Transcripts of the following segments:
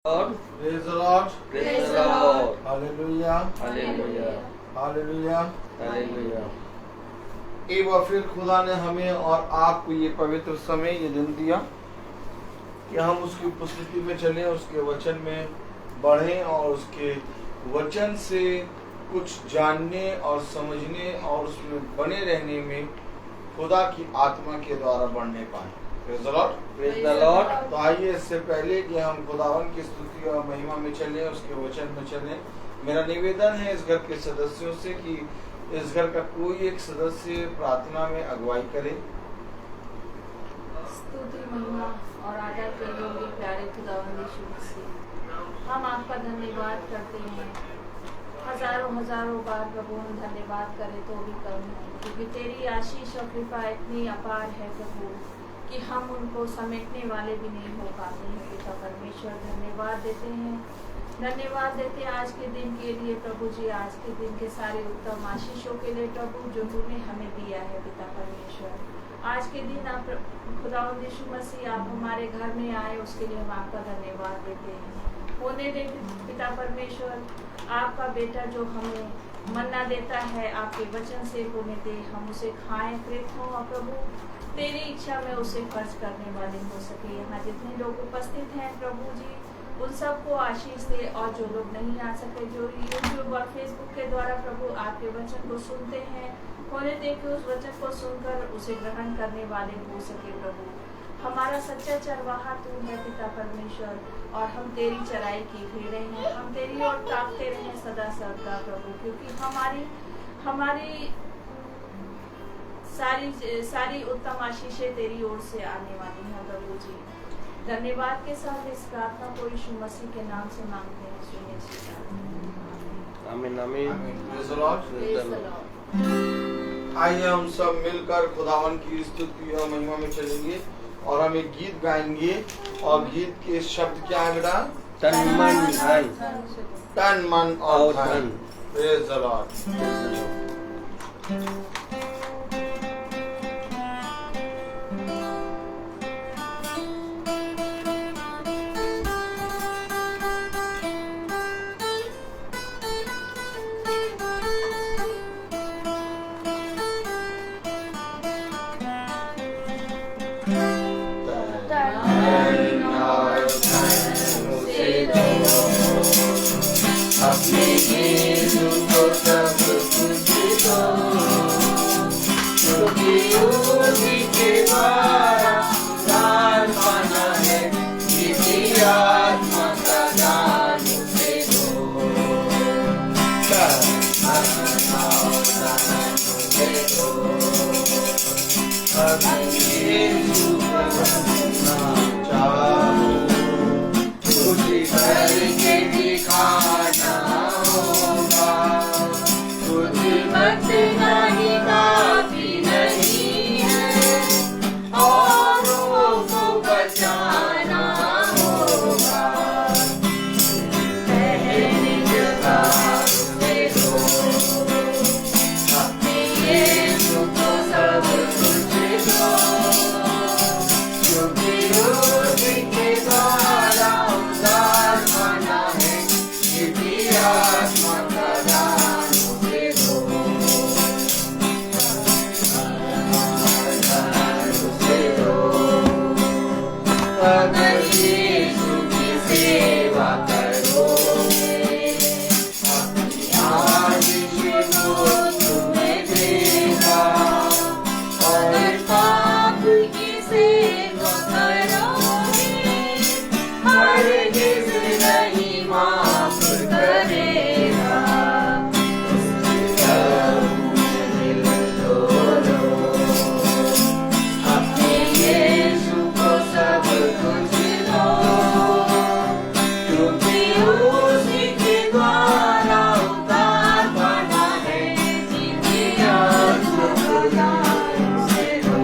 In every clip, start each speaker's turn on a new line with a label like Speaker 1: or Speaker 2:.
Speaker 1: Lord.
Speaker 2: Praise the Lord.
Speaker 1: Praise the Lord.
Speaker 2: Hallelujah.
Speaker 1: Hallelujah.
Speaker 2: Hallelujah.
Speaker 1: Hallelujah.
Speaker 2: एक बार फिर खुदा ने हमें और आपको ये पवित्र समय, ये दिन दिया कि हम उसकी उपस्थिति में चलें, उसके वचन में बढ़ें और उसके वचन से कुछ जानने और समझने और उसमें बने रहने में खुदा की आत्मा के द्वारा बढ़ने पाए। Praise the Lord.
Speaker 1: Praise the Lord.
Speaker 2: तो आइए इससे पहले कि हम खुदावन की स्तुति और महिमा में चलें, उसके वचन में चलें, मेरा निवेदन है इस घर के सदस्यों से कि इस घर का कोई एक सदस्य प्रार्थना में अगुवाई करे।
Speaker 3: स्तुति महिमा और आदर के योग्य प्यारे खुदावंद यीशु मसीह, हम आपका धन्यवाद करते हैं। हजारों हजारों बार प्रभु हम धन्यवाद करें तो भी कम है, क्योंकि तेरी आशीष और कृपा इतनी अपार है प्रभु कि हम उनको समेटने वाले भी नहीं हो पाते हैं। पिता परमेश्वर धन्यवाद देते हैं, धन्यवाद देते हैं आज के दिन के लिए प्रभु जी, आज के दिन के सारे उत्तम आशीषों के लिए प्रभु जो तूने हमें दिया है। पिता परमेश्वर आज के दिन आप खुदावंद यीशु मसीह आप हमारे घर में आए, उसके लिए हम आपका धन्यवाद देते हैं। होने दे पिता परमेश्वर, आपका बेटा जो हमें मन्ना देता है आपके वचन से होने दे, हम उसे खाएं, प्रेरित हों और प्रभु तेरी इच्छा में उसे खर्च करने वाले हो सके। यहाँ जितने लोग उपस्थित हैं प्रभु जी, उन सबको आशीष दे, और जो लोग नहीं आ सके, जो यूट्यूब और फेसबुक के द्वारा प्रभु आपके वचन को सुनते हैं, होने दे कि उस वचन को सुनकर उसे ग्रहण करने वाले हो सके। प्रभु हमारा सच्चा चरवाहा तू है पिता परमेश्वर, और हम तेरी चराई की भेड़े हैं, हम तेरी ओर ताकते रहें सदा सर्वदा प्रभु, क्योंकि हमारी सारी उत्तम आशीषें तेरी ओर से आने वाली हैं प्रभु जी। धन्यवाद के साथ इस प्रार्थना को यीशु मसीह के नाम से मांगते हैं, सुनिए।
Speaker 1: आमीन आमीन।
Speaker 2: Praise the Lord.
Speaker 1: Praise the Lord.
Speaker 2: आइए हम सब मिलकर खुदावन की स्तुति और महिमा में चलेंगे और हम एक गीत गाएंगे, और गीत के शब्द क्या है बेटा?
Speaker 1: तन मन धन।
Speaker 2: तन मन और
Speaker 1: और
Speaker 2: धन।
Speaker 1: धन।
Speaker 2: Praise the Lord.
Speaker 4: अपने यीशु को सब कुछ दो, क्योंकि उसी के द्वारा दान पाना है, किसी आत्मा का दान उसे दो। अपने यीशु को सुनना चाहो, उसी करके दिखाना होगा, कुछ मत नहीं काफी नहीं है, औरों को बचाना होगा। पहली जगह उसे दो, अपने यीशु को सब कुछ दो, क्योंकि उसके द्वारा उद्धार पाना है, किसी आत्मा का दान उसे दो। दान उसे दो। अगर यीशु की सेवा करोगे, अपनी आशीष वो तुम्हें देगा, और पाप की सेवा करोगे, हरगिज़ नहीं माफ करेगा। उसके दिल तोड़ो, अपने यीशु को सब कुछ दो, क्योंकि उसी के द्वारा उद्धार पाना है, जिनकी आत्मा को दान उसे दो।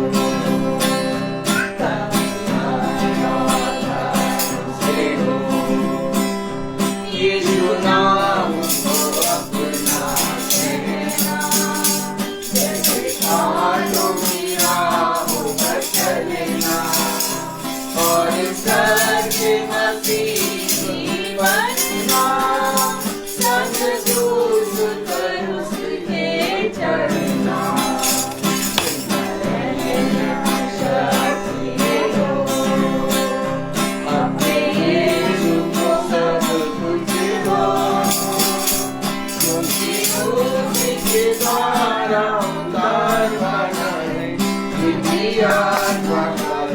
Speaker 4: दान उसे दो। बनना, संग कर उसके चढ़ना। शक्ति हो अपने यीशु को सब कुछ दो, क्योंकि उसके द्वारा उद्धार पाना है, जिंदगी आत्मा का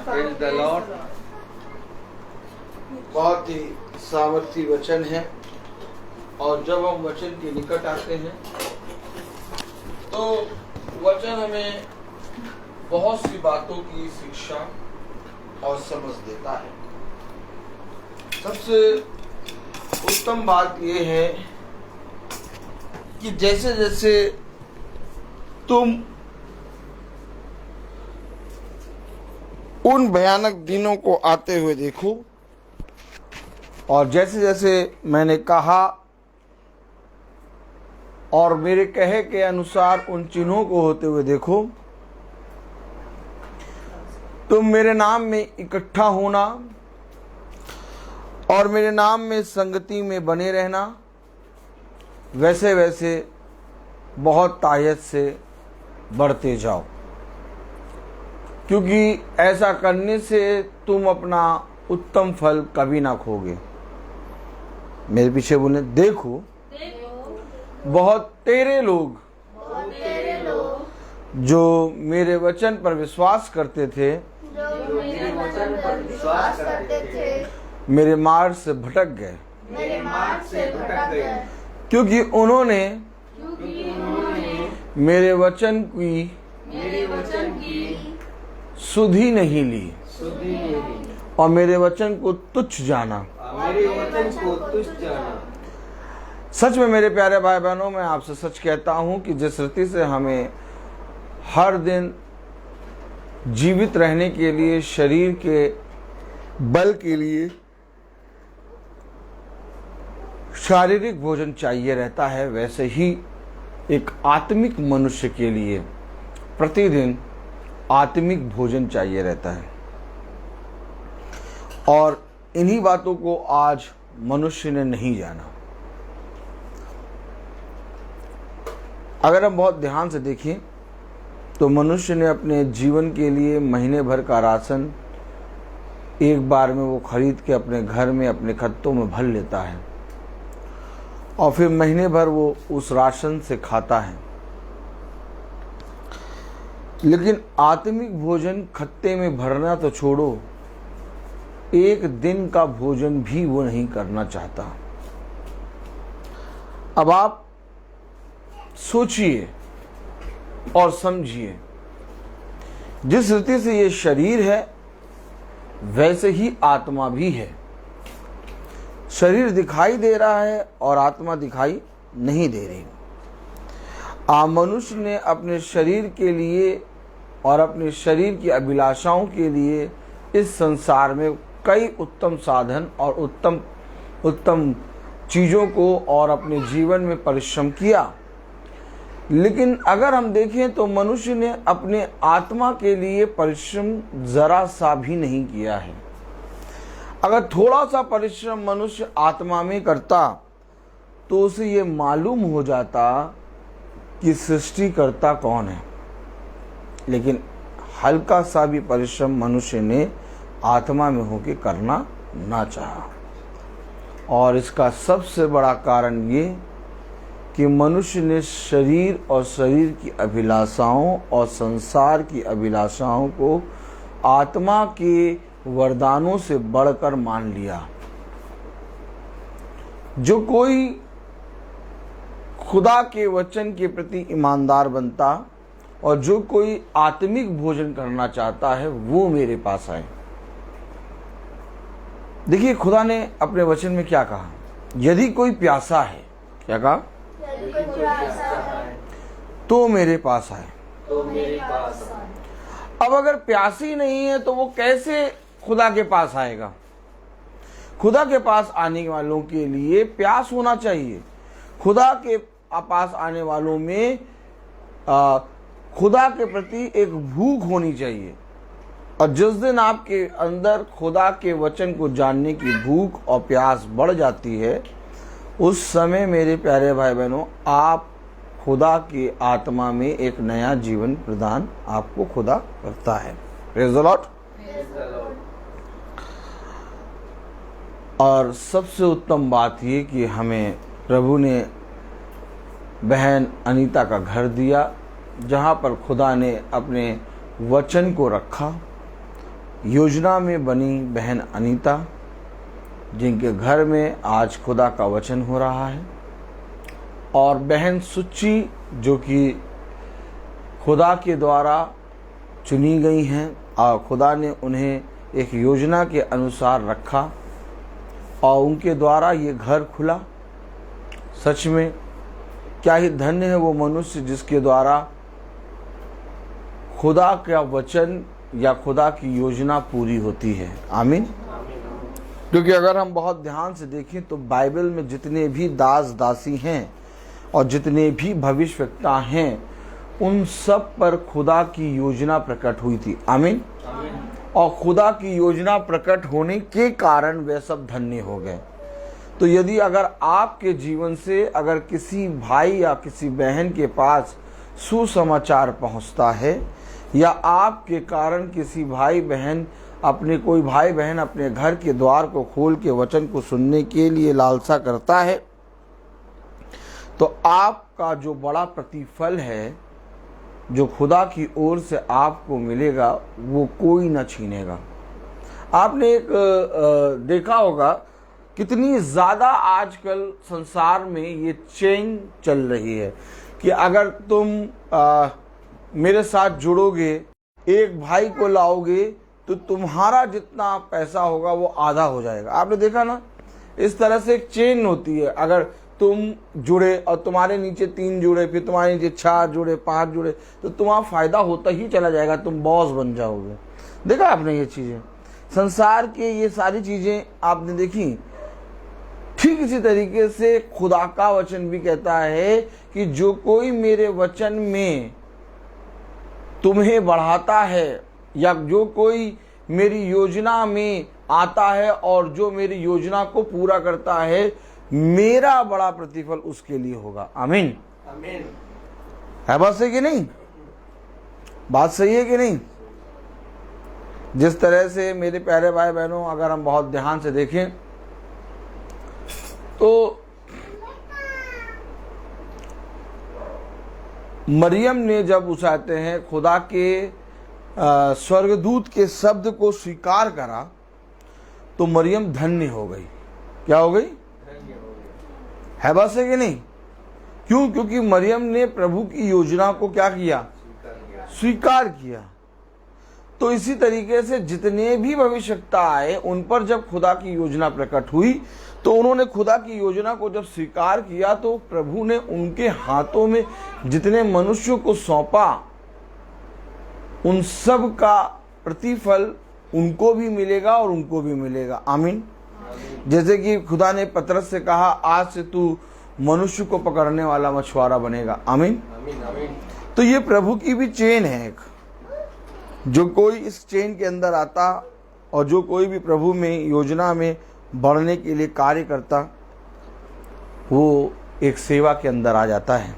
Speaker 1: Praise the Lord.
Speaker 2: बहुत ही सामर्थी वचन है, और जब हम वचन के निकट आते हैं तो वचन हमें बहुत सी बातों की शिक्षा और समझ देता है। सबसे उत्तम बात यह है कि जैसे जैसे तुम उन भयानक दिनों को आते हुए देखो, और जैसे जैसे मैंने कहा और मेरे कहे के अनुसार उन चिन्हों को होते हुए देखो, तुम मेरे नाम में इकट्ठा होना और मेरे नाम में संगति में बने रहना, वैसे वैसे बहुत तायत से बढ़ते जाओ, क्योंकि ऐसा करने से तुम अपना उत्तम फल कभी ना खोगे। मेरे पीछे बोले, देखो बहुत तेरे लोग जो मेरे वचन पर विश्वास करते थे, मेरे मार्ग से भटक गए, क्योंकि उन्होंने मेरे वचन की सुधि नहीं ली और मेरे वचन को तुच्छ जाना। सच में मेरे प्यारे भाई बहनों, मैं आपसे सच कहता हूं कि जिस रीति से हमें हर दिन जीवित रहने के लिए, शरीर के बल के लिए शारीरिक भोजन चाहिए रहता है, वैसे ही एक आत्मिक मनुष्य के लिए प्रतिदिन आत्मिक भोजन चाहिए रहता है। और इन्हीं बातों को आज मनुष्य ने नहीं जाना। अगर हम बहुत ध्यान से देखें तो मनुष्य ने अपने जीवन के लिए महीने भर का राशन एक बार में वो खरीद के अपने घर में, अपने खत्तों में भर लेता है, और फिर महीने भर वो उस राशन से खाता है। लेकिन आत्मिक भोजन खत्ते में भरना तो छोड़ो, एक दिन का भोजन भी वो नहीं करना चाहता। अब आप सोचिए और समझिए, जिस रीति से ये शरीर है वैसे ही आत्मा भी है। शरीर दिखाई दे रहा है और आत्मा दिखाई नहीं दे रही। मनुष्य ने अपने शरीर के लिए और अपने शरीर की अभिलाषाओं के लिए इस संसार में कई उत्तम साधन और उत्तम चीज़ों को और अपने जीवन में परिश्रम किया। लेकिन अगर हम देखें तो मनुष्य ने अपने आत्मा के लिए परिश्रम जरा सा भी नहीं किया है। अगर थोड़ा सा परिश्रम मनुष्य आत्मा में करता तो उसे ये मालूम हो जाता कि सृष्टिकर्ता कौन है। लेकिन हल्का सा भी परिश्रम मनुष्य ने आत्मा में होकर करना ना चाहा, और इसका सबसे बड़ा कारण ये कि मनुष्य ने शरीर और शरीर की अभिलाषाओं और संसार की अभिलाषाओं को आत्मा के वरदानों से बढ़कर मान लिया। जो कोई खुदा के वचन के प्रति ईमानदार बनता और जो कोई आत्मिक भोजन करना चाहता है वो मेरे पास आए। देखिए खुदा ने अपने वचन में क्या कहा, यदि कोई प्यासा है, क्या कहा, तो मेरे पास आए।
Speaker 1: तो मेरे पास
Speaker 2: अब अगर प्यासी नहीं है तो वो कैसे खुदा के पास आएगा? खुदा के पास आने वालों के लिए प्यास होना चाहिए। खुदा के पास आने वालों में खुदा के प्रति एक भूख होनी चाहिए। और जिस दिन आपके अंदर खुदा के वचन को जानने की भूख और प्यास बढ़ जाती है, उस समय मेरे प्यारे भाई बहनों, आप खुदा की आत्मा में एक नया जीवन प्रदान आपको खुदा करता है। Praise the Lord. और सबसे उत्तम बात ये कि हमें प्रभु ने बहन अनीता का घर दिया, जहाँ पर खुदा ने अपने वचन को रखा। योजना में बनी बहन अनीता, जिनके घर में आज खुदा का वचन हो रहा है। और बहन सुच्ची, जो कि खुदा के द्वारा चुनी गई हैं और खुदा ने उन्हें एक योजना के अनुसार रखा और उनके द्वारा ये घर खुला। सच में क्या ही धन्य है वो मनुष्य जिसके द्वारा खुदा का वचन या खुदा की योजना पूरी होती है। आमीन। क्योंकि अगर हम बहुत ध्यान से देखें तो बाइबल में जितने भी दास दासी हैं और जितने भी भविष्यवक्ता हैं, उन सब पर खुदा की योजना प्रकट हुई थी। आमीन। और खुदा की योजना प्रकट होने के कारण वे सब धन्य हो गए। तो यदि अगर आपके जीवन से अगर किसी भाई या किसी बहन के पास सुसमाचार पहुंचता है, या आपके कारण किसी भाई बहन कोई भाई बहन अपने घर के द्वार को खोल के वचन को सुनने के लिए लालसा करता है, तो आपका जो बड़ा प्रतिफल है, जो खुदा की ओर से आपको मिलेगा, वो कोई न छीनेगा। आपने एक देखा होगा कितनी ज़्यादा आजकल संसार में ये चेन चल रही है कि अगर तुम मेरे साथ जुड़ोगे, एक भाई को लाओगे, तो तुम्हारा जितना पैसा होगा वो आधा हो जाएगा। आपने देखा ना, इस तरह से एक चेन होती है। अगर तुम जुड़े और तुम्हारे नीचे 3 जुड़े, फिर तुम्हारे नीचे 4 जुड़े, 5 जुड़े, तो तुम्हारा फायदा होता ही चला जाएगा, तुम बॉस बन जाओगे। देखा आपने ये चीजें, संसार के ये सारी चीजें आपने देखी। ठीक इसी तरीके से खुदा का वचन भी कहता है कि जो कोई मेरे वचन में तुम्हें बढ़ाता है, या जो कोई मेरी योजना में आता है और जो मेरी योजना को पूरा करता है, मेरा बड़ा प्रतिफल उसके लिए होगा। आमीन।
Speaker 1: आमीन।
Speaker 2: है बात सही कि नहीं? बात सही है कि नहीं? जिस तरह से मेरे प्यारे भाई बहनों, अगर हम बहुत ध्यान से देखें तो मरियम ने जब उस आते हैं खुदा के स्वर्गदूत के शब्द को स्वीकार करा, तो मरियम धन्य हो गई। क्या हो गई? है बात है कि नहीं? क्यों? क्योंकि मरियम ने प्रभु की योजना को क्या किया? स्वीकार किया। तो इसी तरीके से जितने भी भविष्यवक्ता आए, उन पर जब खुदा की योजना प्रकट हुई, तो उन्होंने खुदा की योजना को जब स्वीकार किया, तो प्रभु ने उनके हाथों में जितने मनुष्यों को सौंपा, उन सब का प्रतिफल उनको भी मिलेगा और उनको भी मिलेगा। आमीन। जैसे कि खुदा ने पतरस से कहा, आज से तू मनुष्य को पकड़ने वाला मछुआरा बनेगा। आमीन। तो ये प्रभु की भी चेन है एक। जो कोई इस चेन के अंदर आता और जो कोई भी प्रभु में योजना में बढ़ने के लिए कार्य करता, वो एक सेवा के अंदर आ जाता है।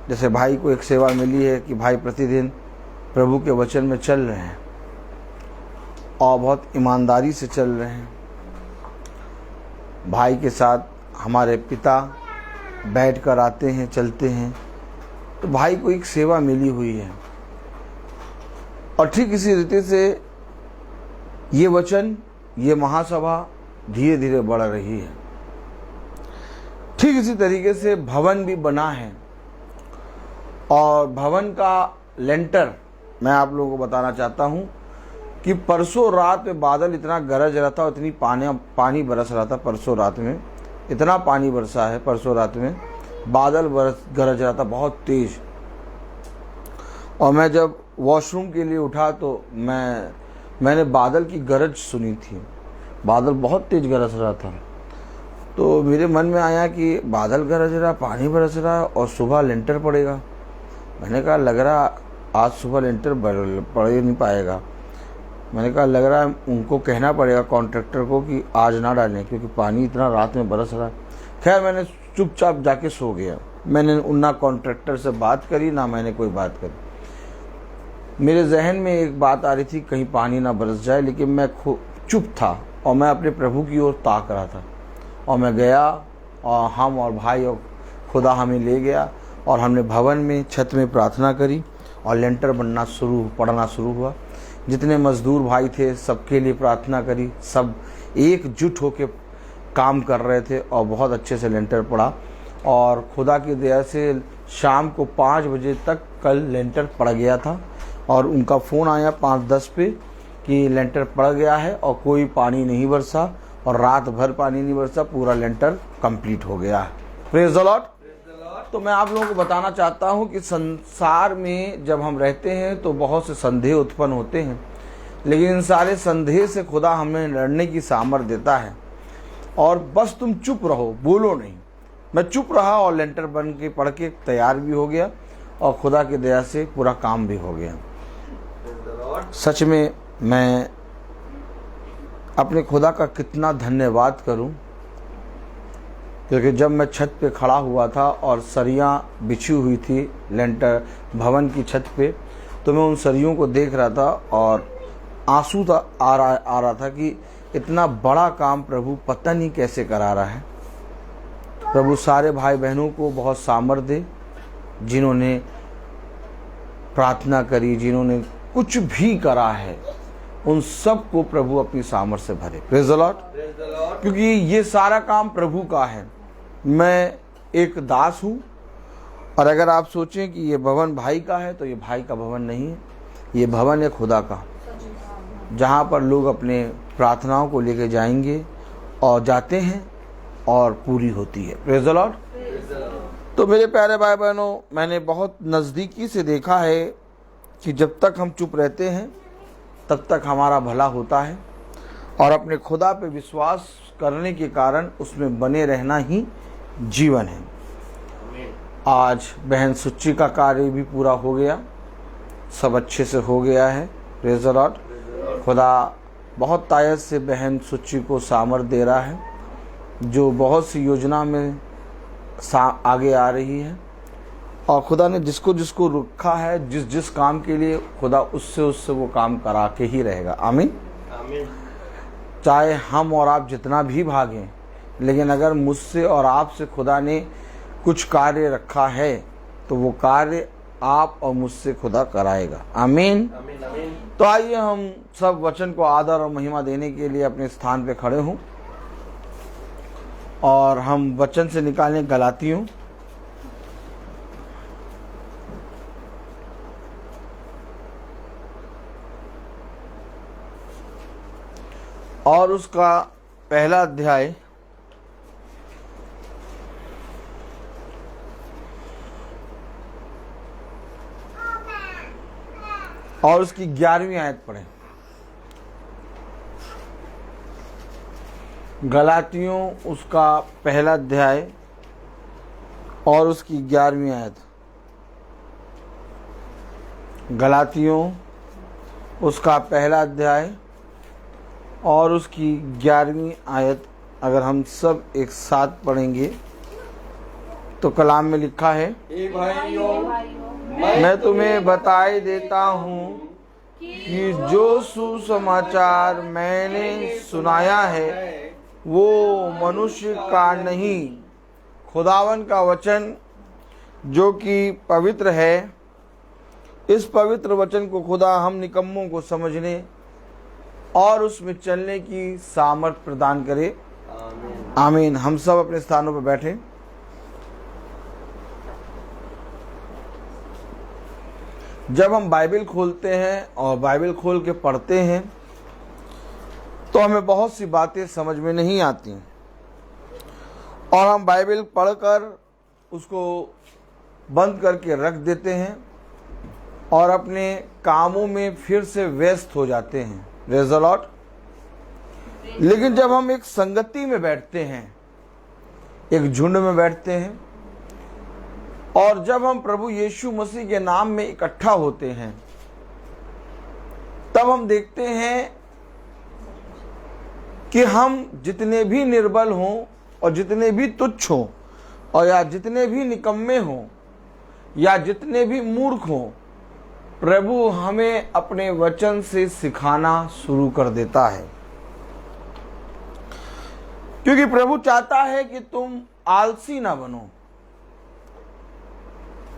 Speaker 2: जैसे भाई को एक सेवा मिली है कि भाई प्रतिदिन प्रभु के वचन में चल रहे हैं और बहुत ईमानदारी से चल रहे हैं। भाई के साथ हमारे पिता बैठकर आते हैं, चलते हैं, तो भाई को एक सेवा मिली हुई है। और ठीक इसी रीति से ये वचन, ये महासभा धीरे धीरे बढ़ रही है। ठीक इसी तरीके से भवन भी बना है, और भवन का लेंटर मैं आप लोगों को बताना चाहता हूं कि परसों रात में बादल इतना गरज रहा था और इतनी पानी बरस रहा था। परसों रात में इतना पानी बरसा है, परसों रात में बादल गरज रहा था बहुत तेज। और मैं जब वॉशरूम के लिए उठा तो मैंने बादल की गरज सुनी थी, बादल बहुत तेज गरज रहा था। तो मेरे मन में आया कि बादल गरज रहा, पानी बरस रहा और सुबह लेंटर पड़ेगा। मैंने कहा लग रहा आज सुबह लेंटर पड़ ही नहीं पाएगा। मैंने कहा लग रहा है उनको कहना पड़ेगा कॉन्ट्रैक्टर को कि आज ना डालें, क्योंकि पानी इतना रात में बरस रहा है। खैर मैंने चुपचाप जाके सो गया। मैंने ना कॉन्ट्रैक्टर से बात करी, ना मैंने कोई बात करी। मेरे जहन में एक बात आ रही थी कहीं पानी ना बरस जाए, लेकिन मैं चुप था और मैं अपने प्रभु की ओर ताक रहा था। और मैं गया और हम और भाई और खुदा हमें ले गया और हमने भवन में छत में प्रार्थना करी और लेंटर पड़ना शुरू हुआ। जितने मजदूर भाई थे सबके लिए प्रार्थना करी, सब एकजुट होकर काम कर रहे थे और बहुत अच्छे से लेंटर पड़ा। और खुदा की दया से शाम को 5 बजे तक कल लेंटर पड़ गया था और उनका फ़ोन आया 5:10 पे कि लेंटर पड़ गया है और कोई पानी नहीं बरसा और रात भर पानी नहीं बरसा, पूरा लेंटर कंप्लीट हो गया है। Praise the Lord. तो मैं आप लोगों को बताना चाहता हूं कि संसार में जब हम रहते हैं तो बहुत से संदेह उत्पन्न होते हैं, लेकिन इन सारे संदेह से खुदा हमें लड़ने की सामर्थ्य देता है। और बस तुम चुप रहो, बोलो नहीं। मैं चुप रहा और लेंटर बन के पढ़ के तैयार भी हो गया और खुदा की दया से पूरा काम भी हो गया। सच में मैं अपने खुदा का कितना धन्यवाद करूं, क्योंकि जब मैं छत पे खड़ा हुआ था और सरियां बिछी हुई थी लेंटर भवन की छत पे, तो मैं उन सरियों को देख रहा था और आंसू आ रहा था कि इतना बड़ा काम प्रभु पता नहीं कैसे करा रहा है। प्रभु सारे भाई बहनों को बहुत सामर्थ्य दे, जिन्होंने प्रार्थना करी, जिन्होंने कुछ भी करा है, उन सब को प्रभु अपनी सामर्थ्य से भरे। Praise the Lord. क्योंकि ये सारा काम प्रभु का है, मैं एक दास हूँ। और अगर आप सोचें कि ये भवन भाई का है तो ये भाई का भवन नहीं है, ये भवन है खुदा का, जहाँ पर लोग अपने प्रार्थनाओं को लेकर जाएंगे और जाते हैं और पूरी होती है। Praise the Lord. तो मेरे प्यारे भाई बहनों, मैंने बहुत नज़दीकी से देखा है कि जब तक हम चुप रहते हैं तब तक हमारा भला होता है और अपने खुदा पे विश्वास करने के कारण उसमें बने रहना ही जीवन है। आज बहन सुच्ची का कार्य भी पूरा हो गया, सब अच्छे से हो गया है। Praise the Lord. खुदा बहुत तायत से बहन सुच्ची को सामर्थ्य दे रहा है, जो बहुत सी योजना में आगे आ रही है। और खुदा ने जिसको जिसको रखा है, जिस जिस काम के लिए, खुदा उससे वो काम करा के ही रहेगा। आमीन। चाहे हम और आप जितना भी भागें, लेकिन अगर मुझसे और आपसे खुदा ने कुछ कार्य रखा है तो वो कार्य आप और मुझसे खुदा कराएगा। आमीन। तो आइए हम सब वचन को आदर और महिमा देने के लिए अपने स्थान पे खड़े हों और हम वचन से निकालें गलातियों और उसका पहला अध्याय और उसकी 11वीं आयत पढ़ें। गलातियों उसका पहला अध्याय और उसकी 11वीं आयत। गलातियों उसका पहला अध्याय और उसकी 11वीं आयत अगर हम सब एक साथ पढ़ेंगे तो कलाम में लिखा है, मैं तुम्हें बताए देता हूँ कि जो सुसमाचार मैंने सुनाया है वो मनुष्य का नहीं, खुदावन का वचन जो कि पवित्र है। इस पवित्र वचन को खुदा हम निकम्मों को समझने और उसमें चलने की सामर्थ प्रदान करे। आमीन। हम सब अपने स्थानों पर बैठे। जब हम बाइबल खोलते हैं और बाइबल खोल के पढ़ते हैं तो हमें बहुत सी बातें समझ में नहीं आती और हम बाइबल पढ़कर उसको बंद करके रख देते हैं और अपने कामों में फिर से व्यस्त हो जाते हैं। Praise the Lord. लेकिन जब हम एक संगति में बैठते हैं, एक झुंड में बैठते हैं और जब हम प्रभु यीशु मसीह के नाम में इकट्ठा होते हैं, तब हम देखते हैं कि हम जितने भी निर्बल हों और जितने भी तुच्छ हों और या जितने भी निकम्मे हों या जितने भी मूर्ख हों, प्रभु हमें अपने वचन से सिखाना शुरू कर देता है, क्योंकि प्रभु चाहता है कि तुम आलसी ना बनो।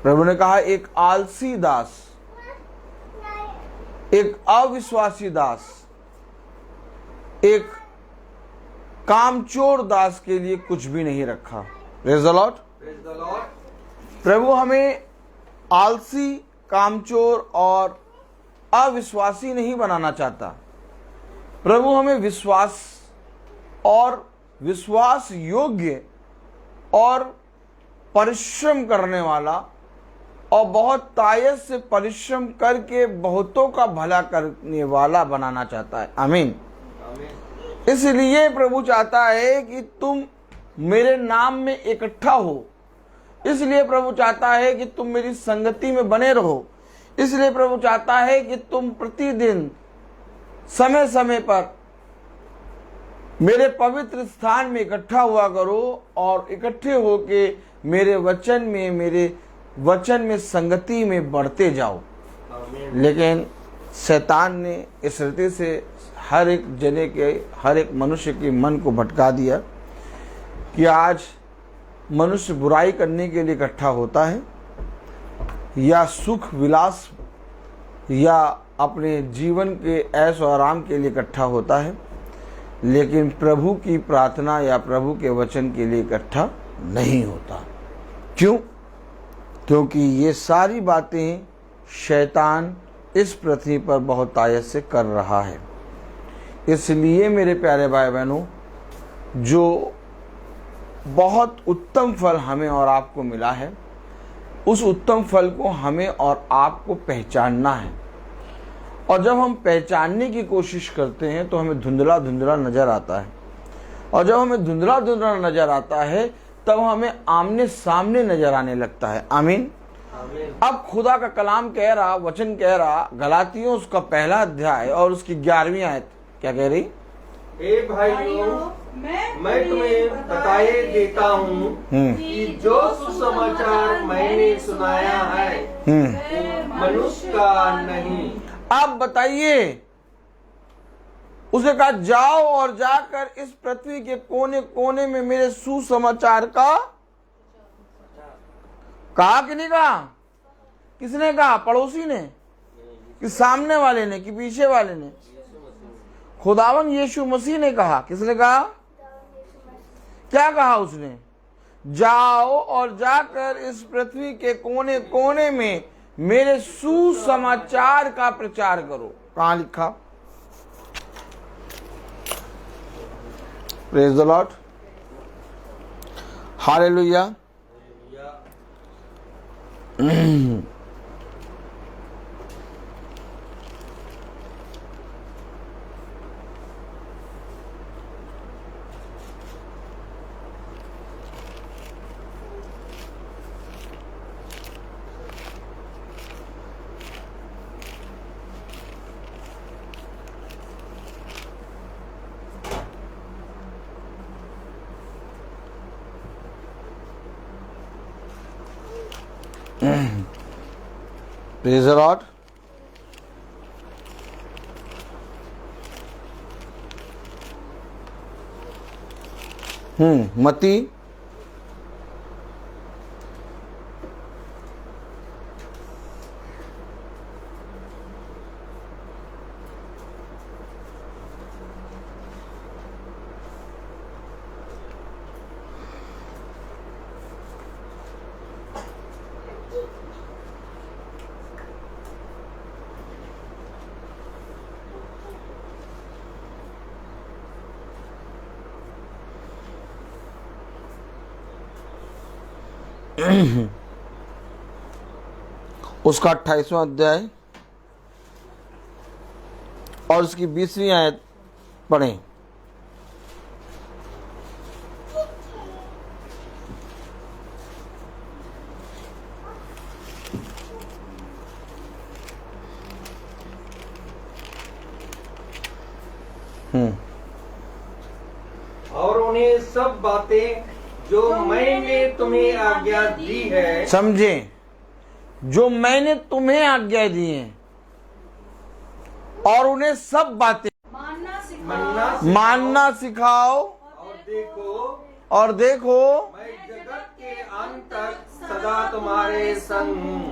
Speaker 2: प्रभु ने कहा एक आलसी दास, एक अविश्वासी दास, एक कामचोर दास के लिए कुछ भी नहीं रखा। Praise the Lord. प्रभु हमें आलसी, कामचोर और अविश्वासी नहीं बनाना चाहता। प्रभु हमें विश्वास और विश्वास योग्य और परिश्रम करने वाला और बहुत तायत से परिश्रम करके बहुतों का भला करने वाला बनाना चाहता है। आमीन। इसलिए प्रभु चाहता है कि तुम मेरे नाम में इकट्ठा हो। इसलिए प्रभु चाहता है कि तुम मेरी संगति में बने रहो। इसलिए प्रभु चाहता है कि तुम प्रतिदिन समय समय पर मेरे पवित्र स्थान में इकट्ठा हुआ करो और इकट्ठे होके मेरे वचन में संगति में बढ़ते जाओ। लेकिन शैतान ने इस रीति से हर एक मनुष्य के मन को भटका दिया कि आज मनुष्य बुराई करने के लिए इकट्ठा होता है या सुख विलास या अपने जीवन के ऐशो आराम के लिए इकट्ठा होता है, लेकिन प्रभु की प्रार्थना या प्रभु के वचन के लिए इकट्ठा नहीं होता। क्यों? क्योंकि ये सारी बातें शैतान इस पृथ्वी पर बहुत तायत से कर रहा है। इसलिए मेरे प्यारे भाई बहनों, जो बहुत उत्तम फल हमें और आपको मिला है, उस उत्तम फल को हमें और आपको पहचानना है। और जब हम पहचानने की कोशिश करते हैं तो हमें धुंधला धुंधला नजर आता है, और जब हमें धुंधला धुंधला नजर आता है तब हमें आमने सामने नजर आने लगता है। आमीन। अब खुदा का कलाम कह रहा, वचन कह रहा, गलातियों उसका पहला अध्याय और उसकी 11वीं आयत क्या कह रही?
Speaker 1: ए भाइयों, मैं तुम्हें बताए देता हूँ कि जो सुसमाचार मैंने सुनाया है मनुष्य का नहीं।
Speaker 2: अब बताइए, उसने कहा जाओ और जाकर इस पृथ्वी के कोने कोने में मेरे सुसमाचार का कहा कि नहीं कहा? किसने कहा? पड़ोसी ने कि सामने वाले ने कि पीछे वाले ने? खुदावन यीशु मसीह ने कहा। किसने कहा? क्या कहा उसने? जाओ और जाकर इस पृथ्वी के कोने कोने में मेरे सुसमाचार का प्रचार करो। कहां लिखा? Praise the Lord. Hallelujah. Praise the Lord. मती उसका 28वां अध्याय और उसकी 20वीं आयत पढ़ें।
Speaker 1: और उन्हें सब बातें जो मैंने तुम्हें आज्ञा दी है,
Speaker 2: समझे, जो मैंने तुम्हें आज्ञा दी है, और उन्हें सब बातें मानना सिखाओ। और देखो
Speaker 1: मैं जगत के अंत तक सदा तुम्हारे संग हूँ।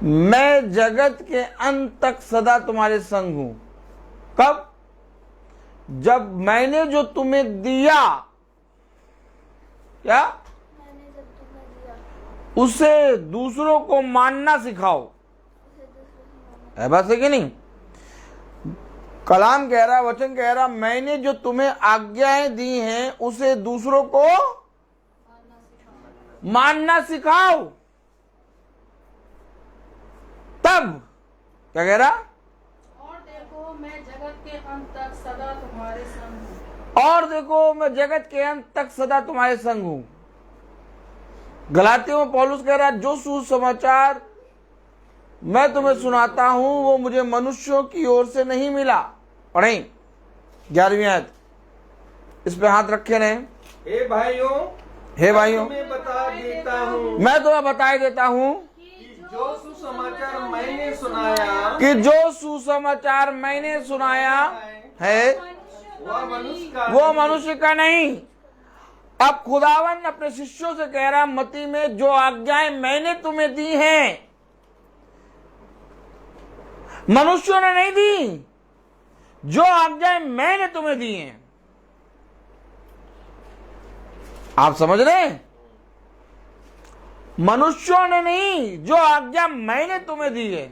Speaker 2: मैं जगत के अंत तक सदा तुम्हारे संग हूं। कब? जब मैंने जो तुम्हें दिया, क्या? उसे दूसरों को मानना सिखाओ। है बात है कि नहीं? कलाम कह रहा, वचन कह रहा, मैंने जो तुम्हें आज्ञाएं दी हैं उसे दूसरों को मानना सिखाओ। तब क्या कह रहा?
Speaker 3: और देखो मैं जगत के अंत तक सदा तुम्हारे संग हूँ।
Speaker 2: और देखो मैं जगत के अंत तक सदा तुम्हारे संग हूं। गलातियों में पौलुस कह रहा है, जो सुसमाचार मैं तुम्हें सुनाता हूं वो मुझे मनुष्यों की ओर से नहीं मिला। पढ़ें 11वीं आयत, इस पे हाथ रखे रहे।
Speaker 1: हे भाइयों, मैं बता देता हूँ,
Speaker 2: मैं तुम्हें बता देता हूं
Speaker 1: कि जो सुसमाचार मैंने सुनाया,
Speaker 2: कि जो सुसमाचार मैंने सुनाया है वो मनुष्य का नहीं। अब खुदावन अपने शिष्यों से कह रहा, मत्ती में जो आज्ञाएं मैंने तुम्हें दी हैं मनुष्यों ने नहीं दी, जो आज्ञाएं मैंने तुम्हें दी हैं। आप समझ रहे हैं? मनुष्यों ने नहीं, जो आज्ञा मैंने तुम्हें दी है।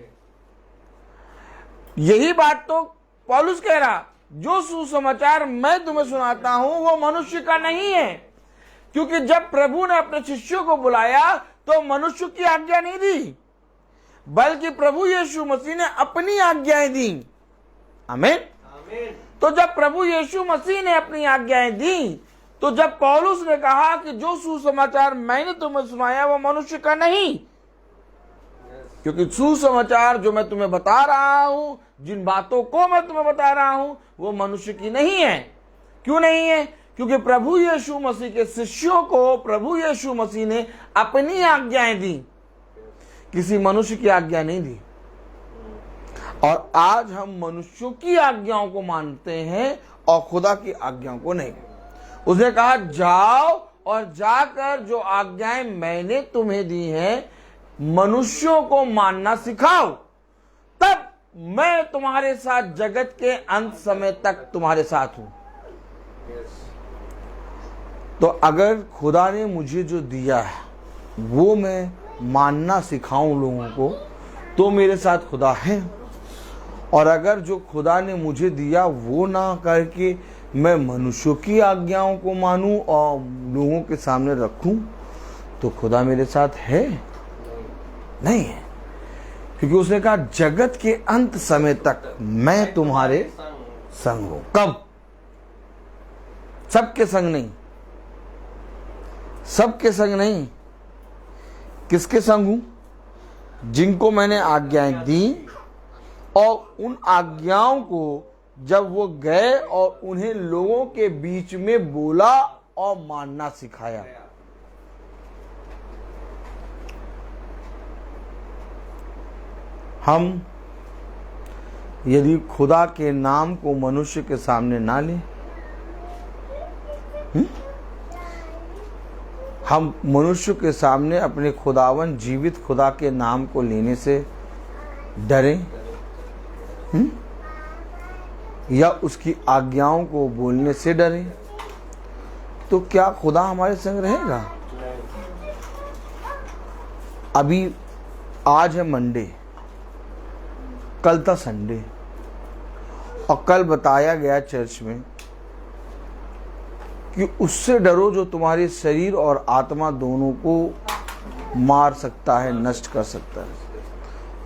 Speaker 2: यही बात तो पौलुस कह रहा, जो सुसमाचार मैं तुम्हें सुनाता हूं वो मनुष्य का नहीं है। क्योंकि जब प्रभु ने अपने शिष्यों को बुलाया तो मनुष्य की आज्ञा नहीं दी, बल्कि प्रभु यीशु मसीह ने अपनी आज्ञाएं दी। आमीन। तो जब प्रभु यीशु मसीह ने अपनी आज्ञाएं दी, तो जब पौलुस ने कहा कि जो सुसमाचार मैंने तुम्हें सुनाया वो मनुष्य का नहीं, क्योंकि सुसमाचार जो मैं तुम्हें बता रहा हूं, जिन बातों को मैं तुम्हें बता रहा हूं वो मनुष्य की नहीं है। क्यों नहीं है? क्योंकि प्रभु यीशु मसीह के शिष्यों को प्रभु यीशु मसीह ने अपनी आज्ञाएं दी, किसी मनुष्य की आज्ञा नहीं दी। और आज हम मनुष्यों की आज्ञाओं को मानते हैं और खुदा की आज्ञाओं को नहीं। उसने कहा, जाओ और जाकर जो आज्ञाएं मैंने तुम्हें दी हैं मनुष्यों को मानना सिखाओ, तब मैं तुम्हारे साथ जगत के अंत समय तक तुम्हारे साथ हूं। तो अगर खुदा ने मुझे जो दिया है वो मैं मानना सिखाऊं लोगों को, तो मेरे साथ खुदा है। और अगर जो खुदा ने मुझे दिया वो ना करके मैं मनुष्यों की आज्ञाओं को मानूं और लोगों के सामने रखूं, तो खुदा मेरे साथ है? नहीं है। क्योंकि उसने कहा, जगत के अंत समय तक मैं तुम्हारे संग हूं। कब? सबके संग नहीं, सबके संग नहीं। किसके संग हूं? जिनको मैंने आज्ञाएं दी और उन आज्ञाओं को जब वो गए और उन्हें लोगों के बीच में बोला और मानना सिखाया। हम यदि खुदा के नाम को मनुष्य के सामने ना लें, हम मनुष्य के सामने अपने खुदावन जीवित खुदा के नाम को लेने से डरें, या उसकी आज्ञाओं को बोलने से डरें, तो क्या खुदा हमारे संग रहेगा? अभी आज है मंडे, कल था संडे, और कल बताया गया चर्च में कि उससे डरो जो तुम्हारे शरीर और आत्मा दोनों को मार सकता है, नष्ट कर सकता है।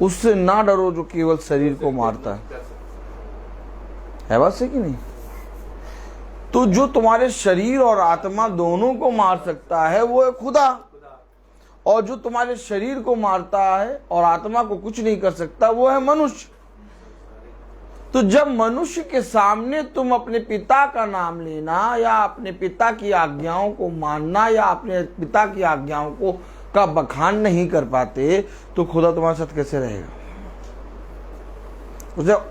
Speaker 2: उससे ना डरो जो केवल शरीर को मारता है बात सही कि नहीं? तो जो तुम्हारे शरीर और आत्मा दोनों को मार सकता है वो है खुदा, और जो तुम्हारे शरीर को मारता है और आत्मा को कुछ नहीं कर सकता वो है मनुष्य। तो जब मनुष्य के सामने तुम अपने पिता का नाम लेना या अपने पिता की आज्ञाओं को मानना या अपने पिता की आज्ञाओं को का बखान नहीं कर पाते तो खुदा तुम्हारे साथ कैसे रहेगा?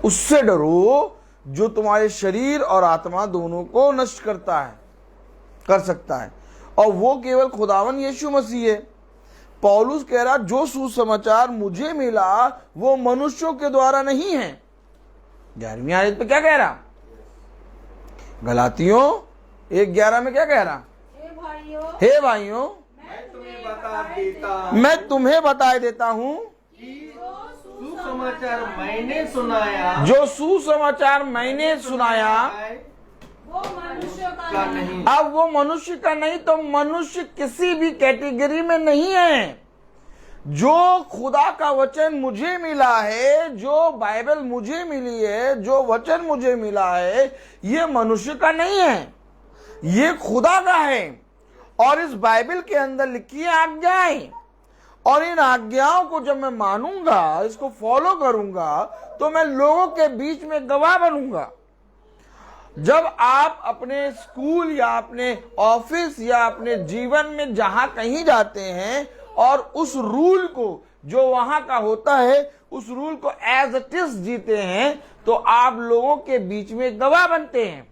Speaker 2: उससे डरो जो तुम्हारे शरीर और आत्मा दोनों को नष्ट करता है, कर सकता है, और वो केवल खुदावन यीशु मसीह है। पौलुस कह रहा जो सुसमाचार मुझे मिला वो मनुष्यों के द्वारा नहीं है। 11वीं आयत पे क्या कह रहा? गलातियों 1:11 में क्या कह रहा? हे भाइयों मैं तुम्हें बता देता हूं
Speaker 1: सुसमाचार मैंने सुनाया,
Speaker 2: जो सुसमाचार मैंने सुनाया
Speaker 3: वो मनुष्य का नहीं।
Speaker 2: अब वो मनुष्य का नहीं तो मनुष्य किसी भी कैटेगरी में नहीं है। जो खुदा का वचन मुझे मिला है, जो बाइबल मुझे मिली है, जो वचन मुझे मिला है, ये मनुष्य का नहीं है, ये खुदा का है। और इस बाइबल के अंदर लिखी है आज्ञाएं, और इन आज्ञाओं को जब मैं मानूंगा, इसको फॉलो करूंगा, तो मैं लोगों के बीच में गवाह बनूंगा। जब आप अपने स्कूल या अपने ऑफिस या अपने जीवन में जहां कहीं जाते हैं और उस रूल को जो वहां का होता है उस रूल को एज इट इज जीते हैं, तो आप लोगों के बीच में गवाह बनते हैं।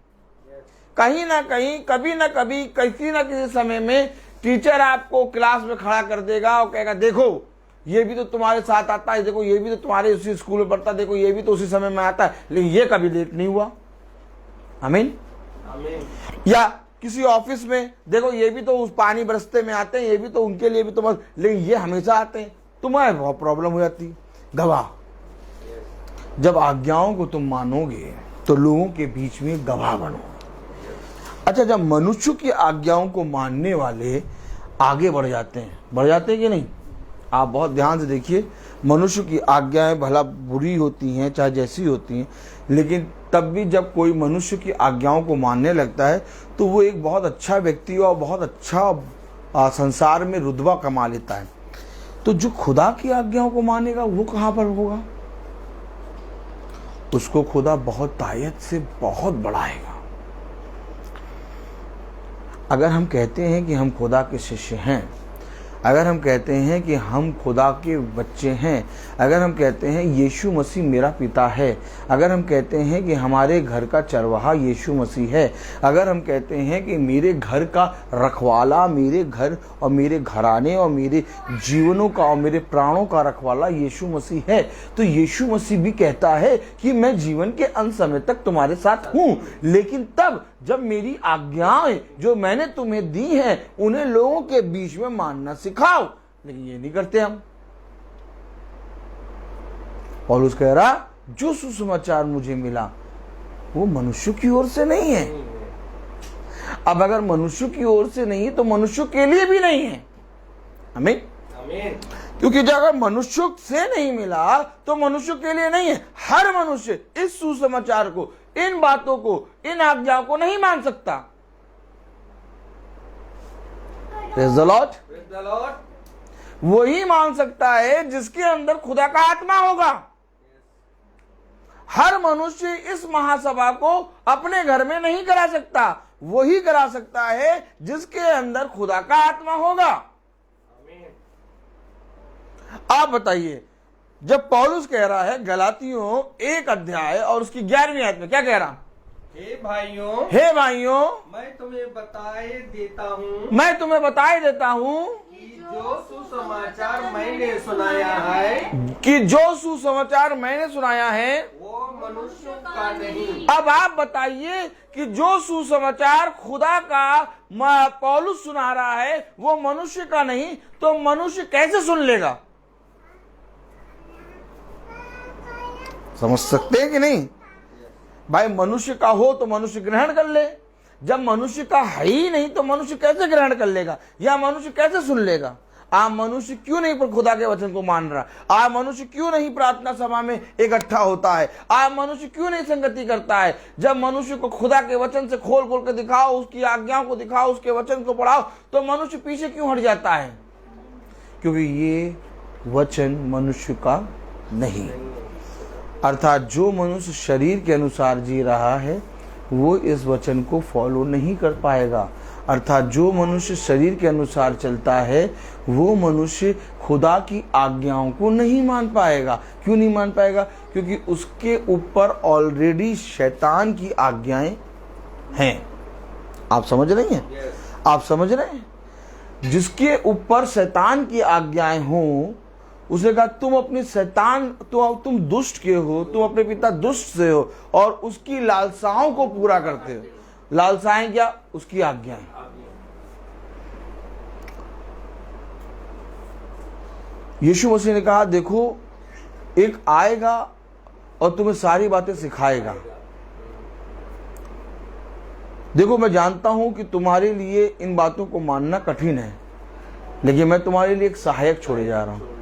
Speaker 2: कहीं ना कहीं, कभी ना कभी, किसी ना किसी समय में टीचर आपको क्लास में खड़ा कर देगा और कहेगा देखो ये भी तो तुम्हारे साथ आता है, देखो ये भी तो तुम्हारे उसी स्कूल में पढ़ता है, देखो ये भी तो उसी समय में आता है, लेकिन ये कभी लेट नहीं हुआ। आमीन। या किसी ऑफिस में देखो ये भी तो उस पानी बरसते में आते हैं, ये भी तो उनके लिए भी तो बस, लेकिन ये हमेशा आते हैं, तुम्हारे बहुत प्रॉब्लम हो जाती। गवाह, जब आज्ञाओं को तुम मानोगे तो लोगों के बीच में गवाह बनो। अच्छा, जब मनुष्य की आज्ञाओं को मानने वाले आगे बढ़ जाते हैं कि नहीं? आप बहुत ध्यान से देखिए, मनुष्य की आज्ञाएं भला बुरी होती हैं चाहे जैसी होती हैं, लेकिन तब भी जब कोई मनुष्य की आज्ञाओं को मानने लगता है तो वो एक बहुत अच्छा व्यक्ति और बहुत अच्छा संसार में रुतबा कमा लेता है। तो जो खुदा की आज्ञाओं को मानेगा वो कहां पर होगा? उसको खुदा बहुत तायत से बहुत बढ़ाएगा। अगर हम कहते हैं कि हम खुदा के शिष्य हैं, अगर हम कहते हैं कि हम खुदा के बच्चे हैं, अगर हम कहते हैं यीशु मसीह मेरा पिता है, अगर हम कहते हैं कि हमारे घर का चरवाहा यीशु मसीह है, अगर हम कहते हैं कि मेरे घर का रखवाला, मेरे घर और मेरे घराने और मेरे जीवनों का और मेरे प्राणों का रखवाला यीशु मसीह है, तो यीशु मसीह भी कहता है कि मैं जीवन के अंत समय तक तुम्हारे साथ हूं, लेकिन तब जब मेरी आज्ञाएं जो मैंने तुम्हें दी हैं उन्हें लोगों के बीच में मानना सिखाओ। लेकिन ये नहीं करते हम। पौलुस कह रहा जो सुसमाचार मुझे मिला वो मनुष्य की ओर से नहीं है। अब अगर मनुष्य की ओर से नहीं तो मनुष्य के लिए भी नहीं है। आमीन। क्योंकि जब अगर मनुष्य से नहीं मिला तो मनुष्य के लिए नहीं है। हर मनुष्य इस सुसमाचार को, इन बातों को, इन आज्ञाओं को नहीं मान सकता। Praise the Lord। वही मान सकता है जिसके अंदर खुदा का आत्मा होगा। हर मनुष्य इस महासभा को अपने घर में नहीं करा सकता, वही करा सकता है जिसके अंदर खुदा का आत्मा होगा। आप बताइए, जब पौलुस कह रहा है गलातियों 1 अध्याय और उसकी 11वीं आयत में क्या कह रहा?
Speaker 1: हे भाइयों मैं तुम्हें बताए देता हूँ कि जो सुसमाचार मैंने सुनाया है वो मनुष्य का नहीं।
Speaker 2: अब आप बताइए कि जो सुसमाचार खुदा का पौलुस सुना रहा है वो मनुष्य का नहीं, तो मनुष्य कैसे सुन लेगा? समझ सकते हैं कि नहीं? भाई मनुष्य का हो तो मनुष्य ग्रहण कर ले, जब मनुष्य का है ही नहीं तो मनुष्य कैसे ग्रहण कर लेगा या मनुष्य कैसे सुन लेगा? आज मनुष्य क्यों नहीं पर खुदा के वचन को मान रहा? आज मनुष्य क्यों नहीं प्रार्थना सभा में इकट्ठा होता है? आज मनुष्य क्यों नहीं संगति करता है? जब मनुष्य को खुदा के वचन से खोल खोल कर दिखाओ, उसकी आज्ञाओं को दिखाओ, उसके वचन को पढ़ाओ, तो मनुष्य पीछे क्यों हट जाता है? क्योंकि ये वचन मनुष्य का नहीं। अर्थात जो मनुष्य शरीर के अनुसार जी रहा है वो इस वचन को फॉलो नहीं कर पाएगा। अर्थात जो मनुष्य शरीर के अनुसार चलता है वो मनुष्य खुदा की आज्ञाओं को नहीं मान पाएगा। क्यों नहीं मान पाएगा? क्योंकि उसके ऊपर ऑलरेडी शैतान की आज्ञाएं हैं। आप समझ रही हैं? आप समझ रहे हैं? जिसके ऊपर शैतान की आज्ञाएं हों, उसे कहा तुम अपनी शैतान, तुम दुष्ट के हो, तुम अपने पिता दुष्ट से हो और उसकी लालसाओं को पूरा करते हो। लालसाएं क्या? उसकी आज्ञाएं। यीशु मसीह ने कहा देखो एक आएगा और तुम्हें सारी बातें सिखाएगा। देखो मैं जानता हूं कि तुम्हारे लिए इन बातों को मानना कठिन है, लेकिन मैं तुम्हारे लिए एक सहायक छोड़े जा रहा हूं।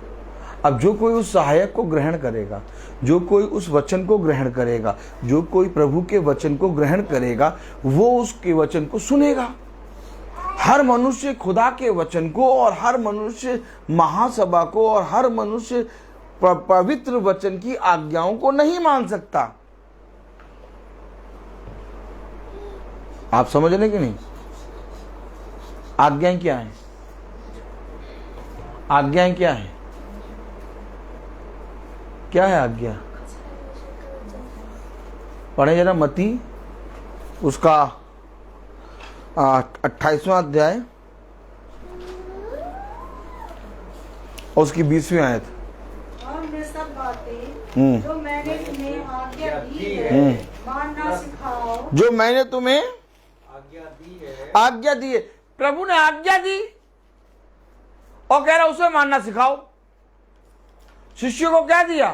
Speaker 2: अब जो कोई उस सहायक को ग्रहण करेगा, जो कोई उस वचन को ग्रहण करेगा, जो कोई प्रभु के वचन को ग्रहण करेगा, वो उसके वचन को सुनेगा। हर मनुष्य खुदा के वचन को और हर मनुष्य महासभा को और हर मनुष्य पवित्र वचन की आज्ञाओं को नहीं मान सकता। आप समझ रहे कि नहीं? आज्ञाएं क्या है? आज्ञाएं क्या है? क्या है आज्ञा? पढ़े जरा मत्ती उसका 28वां अध्याय और उसकी 20वीं आयत।
Speaker 5: और वे सब बातें जो मैंने तुम्हें आज्ञा दी है मानना सिखाओ।
Speaker 2: जो मैंने तुम्हें
Speaker 1: आज्ञा दी है,
Speaker 2: आज्ञा दी है। प्रभु ने आज्ञा दी और कह रहा उसे मानना सिखाओ। शिष्यों को क्या दिया?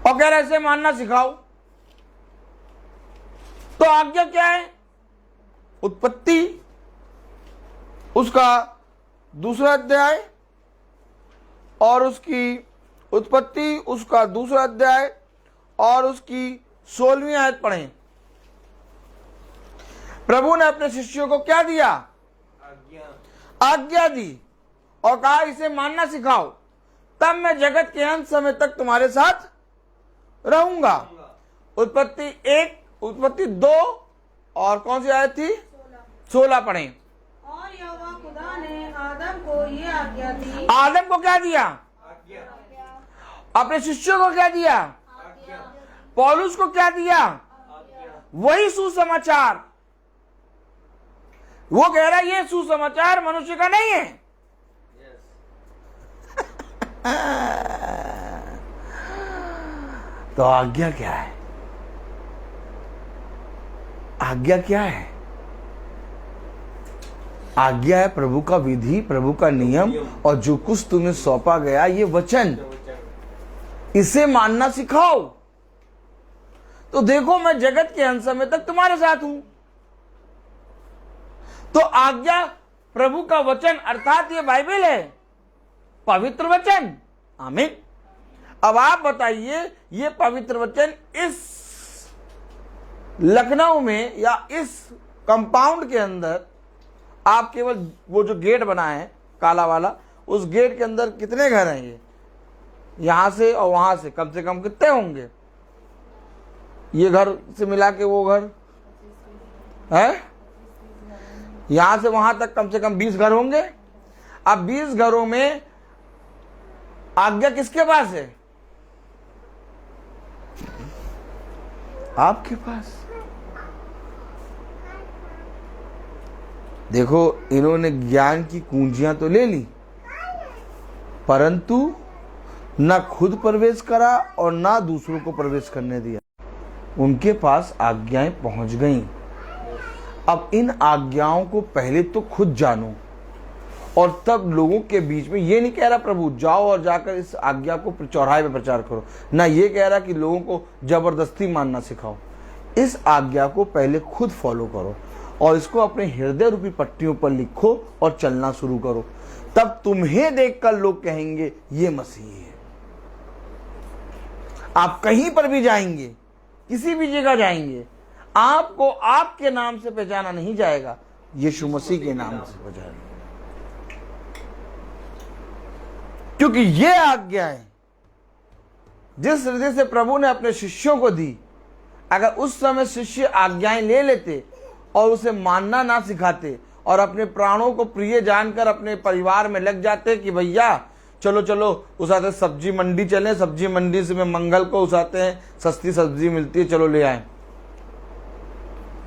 Speaker 2: और कह रहा इसे मानना सिखाओ। तो आज्ञा क्या है? उत्पत्ति उसका 2वां अध्याय और उसकी उत्पत्ति उसका 2वां अध्याय और उसकी 16वीं आयत पढ़ें। प्रभु ने अपने शिष्यों को क्या दिया? आज्ञा दी और कहा इसे मानना सिखाओ, तब मैं जगत के अंत समय तक तुम्हारे साथ रहूंगा। उत्पत्ति 1, उत्पत्ति 2 और कौन सी आयत थी? 16 पढ़ें।
Speaker 5: और यहोवा खुदा ने आदम को ये आज्ञा दी।
Speaker 2: आदम को क्या दिया? अपने शिष्यों को क्या दिया? पौलुस को क्या दिया? वही सुसमाचार। वो कह रहा है ये सुसमाचार मनुष्य का नहीं है। तो आज्ञा क्या है? आज्ञा क्या है? आज्ञा है प्रभु का विधि, प्रभु का नियम और जो कुछ तुम्हें सौंपा गया ये वचन, इसे मानना सिखाओ। तो देखो मैं जगत के अंत समय तक तुम्हारे साथ हूं। तो आज्ञा प्रभु का वचन अर्थात ये बाइबल है, पवित्र वचन। आमीन। अब आप बताइए ये पवित्र वचन इस लखनऊ में या इस कंपाउंड के अंदर आप केवल वो जो गेट बना है काला वाला, उस गेट के अंदर कितने घर हैं? ये यहां से और वहां से कम कितने होंगे? ये घर से मिला के वो घर है, यहां से वहां तक कम से कम 20 घर होंगे। अब 20 घरों में आज्ञा किसके पास है? आपके पास। देखो इन्होंने ज्ञान की कुंजियां तो ले ली, परंतु ना खुद प्रवेश करा और ना दूसरों को प्रवेश करने दिया। उनके पास आज्ञाएं पहुंच गईं। अब इन आज्ञाओं को पहले तो खुद जानो और तब लोगों के बीच में। ये नहीं कह रहा प्रभु जाओ और जाकर इस आज्ञा को चौराहे पे प्रचार करो, ना ये कह रहा कि लोगों को जबरदस्ती मानना सिखाओ। इस आज्ञा को पहले खुद फॉलो करो और इसको अपने हृदय रूपी पट्टियों पर लिखो और चलना शुरू करो। तब तुम्हें देखकर लोग कहेंगे ये मसीह है। आप कहीं पर भी जाएंगे, किसी भी जगह जाएंगे, आपको आपके नाम से पहचाना नहीं जाएगा, यीशु मसीह के नाम से पहचाना। क्योंकि ये आज्ञा है जिस हृदय से प्रभु ने अपने शिष्यों को दी, अगर उस समय शिष्य आज्ञाएं ले लेते और उसे मानना ना सिखाते और अपने प्राणों को प्रिय जानकर अपने परिवार में लग जाते कि भैया चलो चलो उसाते सब्जी मंडी चलें, सब्जी मंडी से में मंगल को उसाते हैं, सस्ती सब्जी मिलती है, चलो ले आए,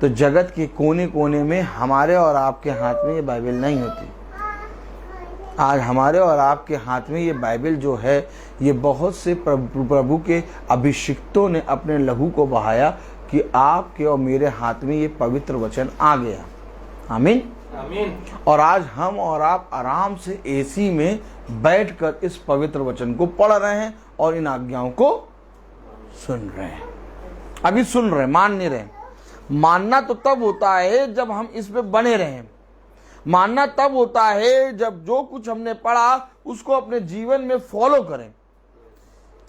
Speaker 2: तो जगत के कोने कोने में हमारे और आपके हाथ में ये बाइबल नहीं होती। आज हमारे और आपके हाथ में ये बाइबल जो है, ये बहुत से प्रभु के अभिषिक्तों ने अपने लहू को बहाया कि आपके और मेरे हाथ में ये पवित्र वचन आ गया। आमीन
Speaker 1: आमीन।
Speaker 2: और आज हम और आप आराम से एसी में बैठकर इस पवित्र वचन को पढ़ रहे हैं और इन आज्ञाओं को सुन रहे हैं। अभी सुन रहे हैं, मान नहीं रहे। मानना तो तब होता है जब हम इस पे बने रहें। मानना तब होता है जब जो कुछ हमने पढ़ा उसको अपने जीवन में फॉलो करें।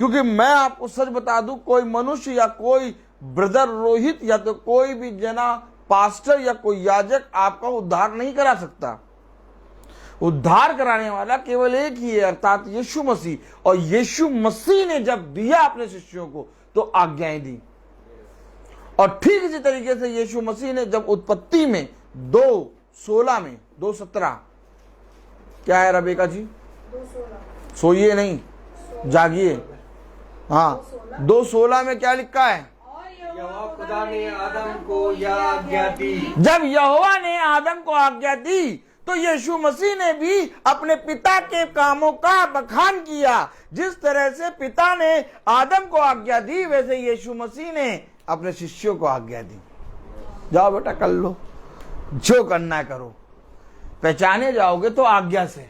Speaker 2: क्योंकि मैं आपको सच बता दूं, कोई मनुष्य या कोई ब्रदर रोहित या तो कोई भी जना पास्टर या कोई याजक आपका उद्धार नहीं करा सकता। उद्धार कराने वाला केवल एक ही है, अर्थात यीशु मसीह। और यीशु मसीह ने जब दिया अपने शिष्यों को तो आज्ञाएं दी। और ठीक इसी तरीके से यीशु मसीह ने जब उत्पत्ति में 2:16 में 2:17 क्या है रबेका जी?
Speaker 5: 2:16
Speaker 2: सोइए नहीं, जागिए। हाँ, 2:16 में क्या लिखा है?
Speaker 1: यहोवा खुदा ने आदम को यह आज्ञा दी।
Speaker 2: जब यहोवा ने आदम को आज्ञा दी तो यीशु मसीह ने भी अपने पिता के कामों का बखान किया। जिस तरह से पिता ने आदम को आज्ञा दी, वैसे यीशु मसीह ने अपने शिष्यों को आज्ञा दी। जाओ बेटा कर लो, जो करना है करो। पहचाने जाओगे तो आज्ञा से।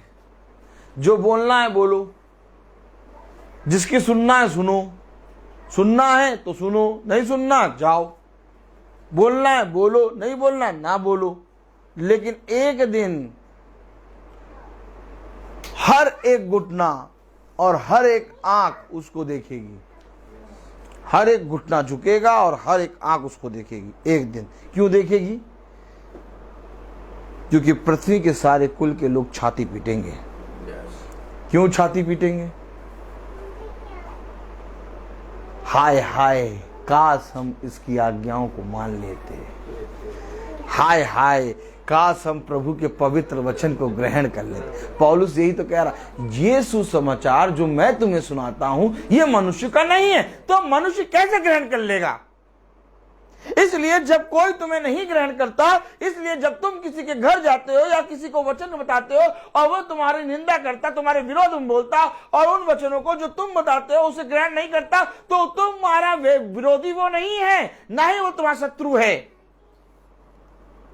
Speaker 2: जो बोलना है बोलो, जिसकी सुनना है सुनो, सुनना है तो सुनो, नहीं सुनना जाओ। बोलना है बोलो, नहीं बोलना ना बोलो। लेकिन एक दिन हर एक घुटना और हर एक आंख उसको देखेगी। हर एक घुटना झुकेगा और हर एक आंख उसको देखेगी एक दिन। क्यों देखेगी? क्योंकि पृथ्वी के सारे कुल के लोग छाती पीटेंगे। क्यों छाती पीटेंगे? हाय हाय, काश हम इसकी आज्ञाओं को मान लेते। हाय हाय, काश हम प्रभु के पवित्र वचन को ग्रहण कर लेते। पौलुस यही तो कह रहा, ये सुसमाचार जो मैं तुम्हें सुनाता हूं ये मनुष्य का नहीं है, तो मनुष्य कैसे ग्रहण कर लेगा? इसलिए जब कोई तुम्हें नहीं ग्रहण करता, इसलिए जब तुम किसी के घर जाते हो या किसी को वचन बताते हो और वो तुम्हारी निंदा करता, तुम्हारे विरोध में बोलता और उन वचनों को जो तुम बताते हो उसे ग्रहण नहीं करता, तो तुम्हारा विरोधी वो नहीं है, ना ही वो तुम्हारा शत्रु है।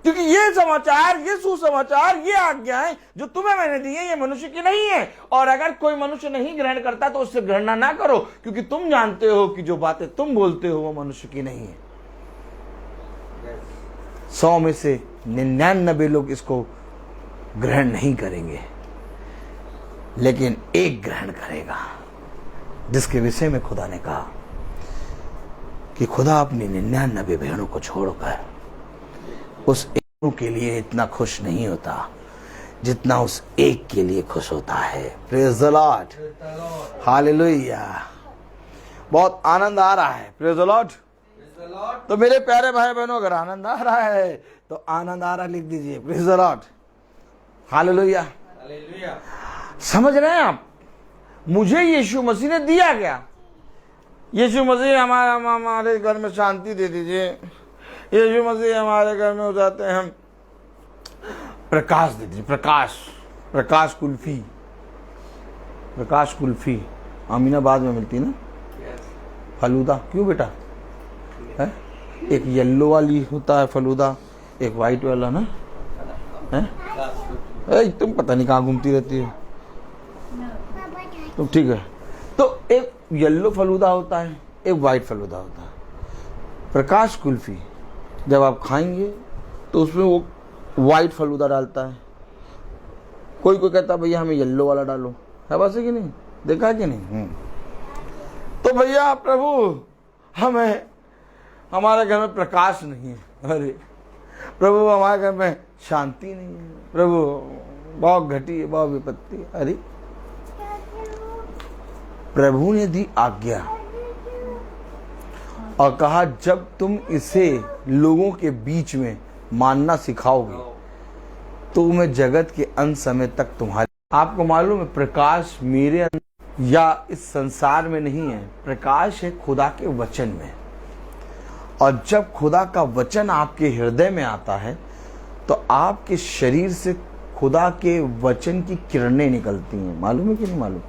Speaker 2: क्योंकि ये समाचार, ये सुसमाचार, ये आज्ञाएं जो तुम्हें मैंने दी है, ये मनुष्य की नहीं है। और अगर कोई मनुष्य नहीं ग्रहण करता तो उससे घृणा ना करो, क्योंकि तुम जानते हो कि जो बातें तुम बोलते हो वो मनुष्य की नहीं है। 100 में से 99 लोग इसको ग्रहण नहीं करेंगे, लेकिन एक ग्रहण करेगा, जिसके विषय में खुदा ने कहा कि खुदा अपनी 99 भेड़ों को छोड़कर उस एक के लिए इतना खुश नहीं होता जितना उस एक के लिए खुश होता है। Praise the Lord, hallelujah. बहुत आनंद आ रहा है। Praise the Lord. तो मेरे प्यारे भाई बहनों, अगर आनंद आ रहा है तो आनंद आ रहा लिख दीजिए। Praise the Lord, hallelujah.
Speaker 1: Hallelujah.
Speaker 2: समझ रहे हैं आप? मुझे यीशु मसीह ने दिया गया। यीशु मसीह हमारे घर में शांति दे दीजिए। यीशु मसीह हमारे घर में हो जाते हैं, हम प्रकाश दे दीजिए। प्रकाश कुल्फी, प्रकाश कुल्फी अमीनाबाद में मिलती ना, फलूदा। क्यों बेटा? है एक येलो वाली होता है फलूदा, एक वाइट वाला ना है। तुम पता नहीं कहाँ घूमती रहती है तुम। ठीक है, तो एक येलो फलूदा होता है, एक वाइट फलूदा होता है। प्रकाश कुल्फी जब आप खाएंगे तो उसमें वो वाइट फलूदा डालता है, कोई कोई कहता है भैया हमें येलो वाला डालो, है बात है कि नहीं, देखा है कि नहीं। तो भैया प्रभु हमें, हमारे घर में प्रकाश नहीं है, अरे प्रभु हमारे घर में शांति नहीं है, प्रभु बहुत घटी है, बहुत विपत्ति है। अरे प्रभु ने दी आज्ञा और कहा जब तुम इसे लोगों के बीच में मानना सिखाओगे तो मैं जगत के अंत समय तक तुम्हारे, आपको मालूम है प्रकाश मेरे अंदर या इस संसार में नहीं है, प्रकाश है खुदा के वचन में। और जब खुदा का वचन आपके हृदय में आता है तो आपके शरीर से खुदा के वचन की किरणें निकलती हैं, मालूम है कि नहीं मालूम,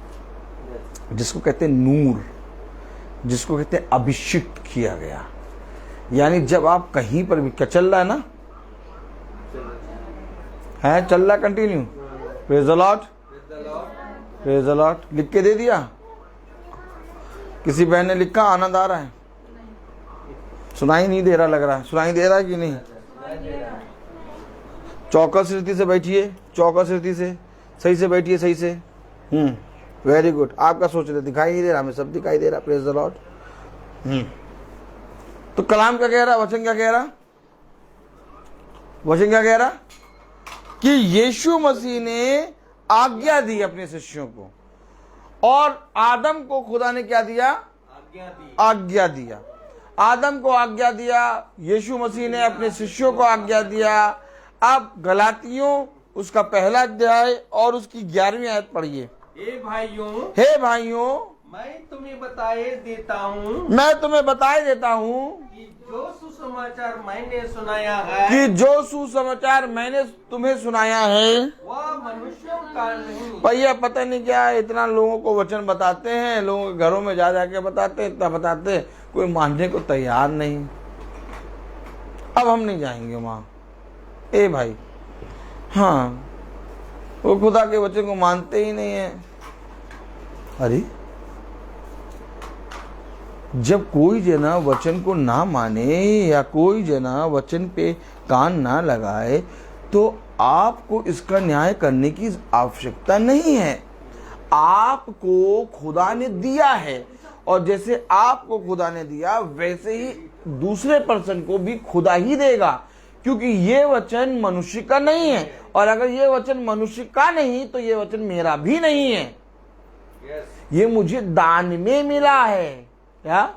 Speaker 2: जिसको कहते हैं नूर, जिसको कहते हैं अभिषिक्त किया गया। यानी जब आप कहीं पर भी, क्या चल रहा है ना, है चल रहा continue, praise the Lord, praise the Lord, लिख के दे दिया, किसी बहन ने लिखा आनंद आ रहा है, सुनाई नहीं दे रहा, लग रहा है सुनाई दे रहा है कि नहीं। चौकस रीति से बैठिए, चौकस रीति से सही से बैठिए, सही से, वेरी गुड। आपका सोच रहे दिखाई नहीं दे रहा, हमें सब दिखाई दे रहा, प्रेज द लॉर्ड। तो कलाम क्या कह रहा, वचन क्या कह रहा, वचन क्या कह रहा कि यीशु मसीह ने आज्ञा दी अपने शिष्यों को, और आदम को खुदा ने क्या दिया, आज्ञा दिया। आदम को आज्ञा दिया, यीशु मसीह ने अपने शिष्यों को आज्ञा दिया। अब गलातियों उसका पहला अध्याय और उसकी 11वीं आयत पढ़िए।
Speaker 1: हे भाइयों, मैं तुम्हें बताए देता हूँ,
Speaker 2: मैं तुम्हें बताए देता हूँ
Speaker 1: कि जो सुसमाचार मैंने सुनाया है,
Speaker 2: कि जो सुसमाचार मैंने तुम्हें सुनाया है
Speaker 1: वह मनुष्यों का नहीं।
Speaker 2: भैया पता नहीं क्या इतना लोगों को वचन बताते हैं, लोगों के घरों में जा जाके बताते हैं, इतना बताते हैं, कोई मानने को तैयार नहीं। अब हम नहीं जाएंगे वहां, ए भाई, हाँ वो खुदा के वचन को मानते ही नहीं है। अरे जब कोई जना वचन को ना माने या कोई जना वचन पे कान ना लगाए तो आपको इसका न्याय करने की आवश्यकता नहीं है। आपको खुदा ने दिया है, और जैसे आपको खुदा ने दिया वैसे ही दूसरे पर्सन को भी खुदा ही देगा, क्योंकि ये वचन मनुष्य का नहीं है, और अगर ये वचन मनुष्य का नहीं तो ये वचन मेरा भी नहीं है। ये मुझे दान में मिला है। क्या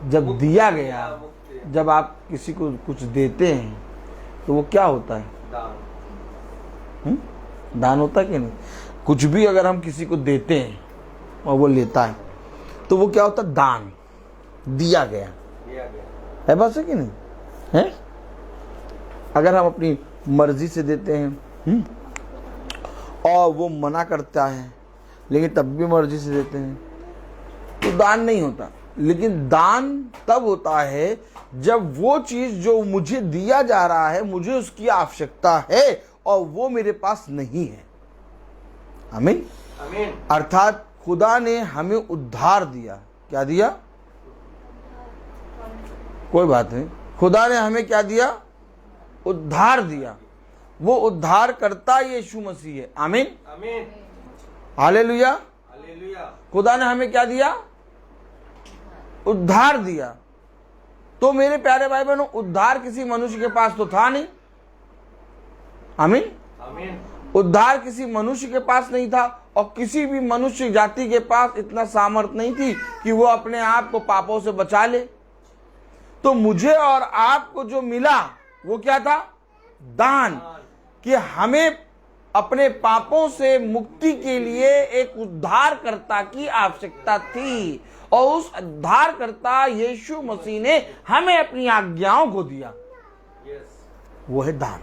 Speaker 2: जब दिया गया, जब आप किसी को कुछ देते हैं तो वो क्या होता है, दान होता है कि नहीं। कुछ भी अगर हम किसी को देते हैं और वो लेता है तो वो क्या होता है, दान, दिया गया है, बस है कि नहीं है। अगर हम अपनी मर्जी से देते हैं और वो मना करता है लेकिन तब भी मर्जी से देते हैं तो दान नहीं होता। लेकिन दान तब होता है जब वो चीज जो मुझे दिया जा रहा है मुझे उसकी आवश्यकता है और वो मेरे पास नहीं है। आमीन, आमीन। अर्थात खुदा ने हमें उद्धार दिया। क्या दिया, कोई बात नहीं, खुदा ने हमें क्या दिया, उद्धार दिया। वो उद्धार करता यीशु मसीह है। आमीन, आमीन, हालेलुया, हालेलुया। खुदा ने हमें क्या दिया, उद्धार दिया। तो मेरे प्यारे भाई बहनों, उद्धार किसी मनुष्य के पास तो था नहीं। आमीन, आमीन। उद्धार किसी मनुष्य के पास नहीं था, और किसी भी मनुष्य जाति के पास इतना सामर्थ्य नहीं थी कि वो अपने आप को पापों से बचा ले। तो मुझे और आपको जो मिला वो क्या था, दान, कि हमें अपने पापों से मुक्ति के लिए एक उद्धारकर्ता की आवश्यकता थी, और उस उद्धारकर्ता यीशु मसीह ने हमें अपनी आज्ञाओं को दिया। वो है दान।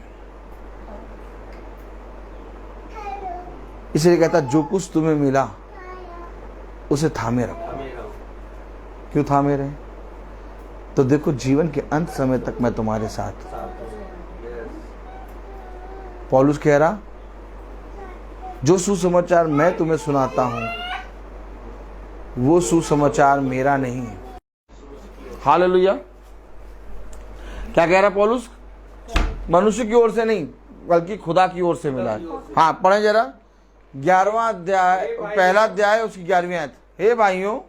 Speaker 2: इसलिए कहता जो कुछ तुम्हें मिला उसे थामे रखो। क्यों थामे रहे, तो देखो जीवन के अंत समय तक मैं तुम्हारे साथ। पौलुस कह रहा, जो सुसमाचार मैं तुम्हें सुनाता हूं वो सुसमाचार मेरा नहीं है। हालेलुया। क्या कह रहा है पौलुस? मनुष्य की ओर से नहीं बल्कि खुदा की ओर से मिला है। हाँ पढ़े जरा 11वां अध्याय, पहला अध्याय उसकी 11वीं आयत। हे भाइयों,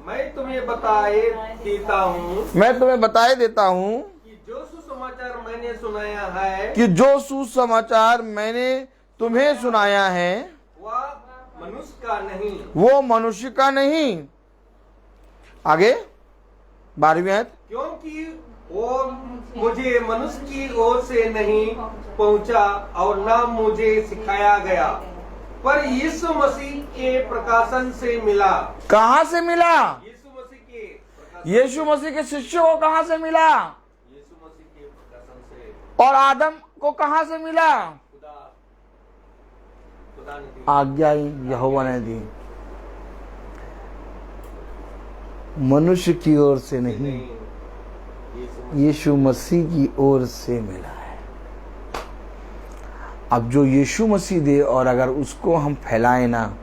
Speaker 1: मैं तुम्हें बताए देता हूँ
Speaker 2: मैं तुम्हें बताए देता हूँ
Speaker 1: कि जो सुसमाचार मैंने सुनाया है
Speaker 2: कि जो सुसमाचार मैंने तुम्हें सुनाया है
Speaker 1: वह मनुष्य का नहीं,
Speaker 2: वो मनुष्य का नहीं। आगे 12वीं आयत।
Speaker 1: क्योंकि वो मुझे मनुष्य की ओर से नहीं पहुंचा और न मुझे सिखाया गया, पर यीशु मसीह के प्रकाशन से मिला।
Speaker 2: कहाँ से मिला?
Speaker 1: यीशु मसीह के प्रकाशन,
Speaker 2: यीशु मसीह के शिष्यों को कहाँ से मिला?
Speaker 1: यीशु मसीह के प्रकाशन से।
Speaker 2: और आदम को कहाँ से मिला?
Speaker 1: खुदा ने दी।
Speaker 2: आज्ञा यहोवा ने दी, मनुष्य की ओर से नहीं, यीशु मसीह की ओर से मिला है। अब जो यीशु मसीह दे और अगर उसको हम फैलाएं ना,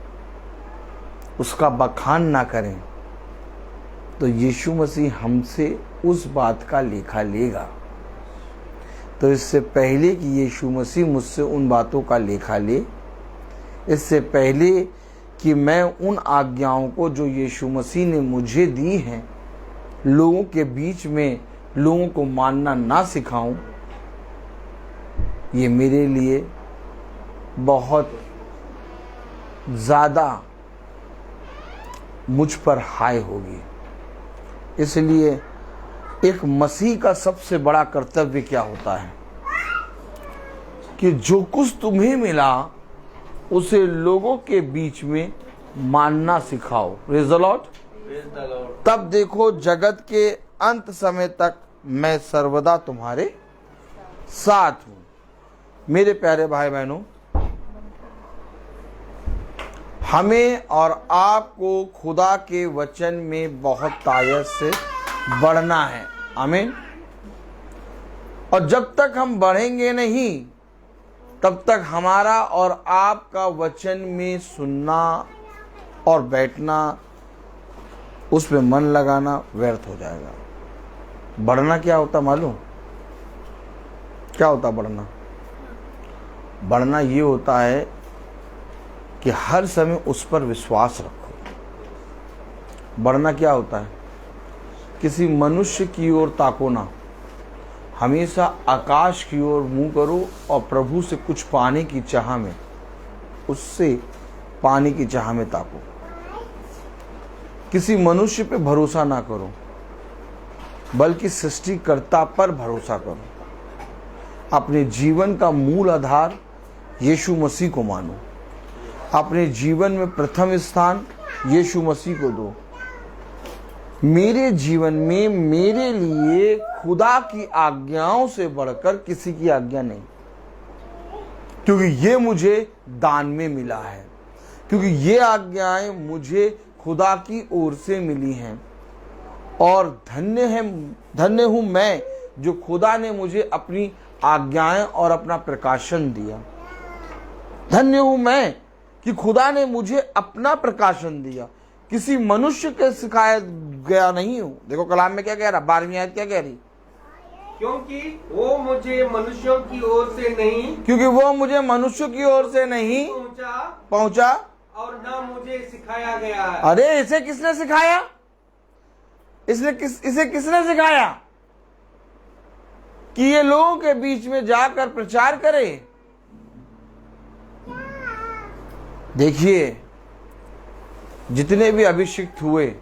Speaker 2: उसका बखान ना करें, तो यीशु मसीह हमसे उस बात का लेखा लेगा। तो इससे पहले कि यीशु मसीह मुझसे उन बातों का लेखा ले, इससे पहले कि मैं उन आज्ञाओं को जो यीशु मसीह ने मुझे दी हैं लोगों के बीच में लोगों को मानना ना सिखाऊं, ये मेरे लिए बहुत ज़्यादा मुझ पर हाय होगी। इसलिए एक मसीह का सबसे बड़ा कर्तव्य क्या होता है कि जो कुछ तुम्हें मिला उसे लोगों के बीच में मानना सिखाओ। Praise the Lord. तब देखो जगत के अंत समय तक मैं सर्वदा तुम्हारे साथ हूं। मेरे प्यारे भाई बहनों, हमें और आपको खुदा के वचन में बहुत ताकत से बढ़ना है। आमीन। और जब तक हम बढ़ेंगे नहीं, तब तक हमारा और आपका वचन में सुनना और बैठना, उस पे मन लगाना व्यर्थ हो जाएगा। बढ़ना क्या होता मालूम? क्या होता बढ़ना? बढ़ना ये होता है कि हर समय उस पर विश्वास रखो। बढ़ना क्या होता है? किसी मनुष्य की ओर ताको ना, हमेशा आकाश की ओर मुंह करो और प्रभु से कुछ पाने की चाह में, उससे पाने की चाह में ताको। किसी मनुष्य पे भरोसा ना करो, बल्कि सृष्टिकर्ता पर भरोसा करो। अपने जीवन का मूल आधार यीशु मसीह को मानो। अपने जीवन में प्रथम स्थान यीशु मसीह को दो। मेरे जीवन में मेरे लिए खुदा की आज्ञाओं से बढ़कर किसी की आज्ञा नहीं, क्योंकि ये मुझे दान में मिला है, क्योंकि ये आज्ञाएं मुझे खुदा की ओर से मिली हैं। और धन्य हूं मैं जो खुदा ने मुझे अपनी आज्ञाएं और अपना प्रकाशन दिया। धन्य हूं मैं कि खुदा ने मुझे अपना प्रकाशन दिया, किसी मनुष्य के सिखाया गया नहीं हूं। देखो कलाम में क्या कह रहा, 12वीं आयत क्या कह रही?
Speaker 1: क्योंकि वो मुझे मनुष्यों की ओर से नहीं,
Speaker 2: क्योंकि वो मुझे मनुष्य की ओर से नहीं पहुंचा
Speaker 1: और न मुझे सिखाया गया है।
Speaker 2: अरे इसे किसने सिखाया? इसे किसने सिखाया कि ये लोगों के बीच में जाकर प्रचार करे? देखिए, जितने भी अभिषिक्त हुए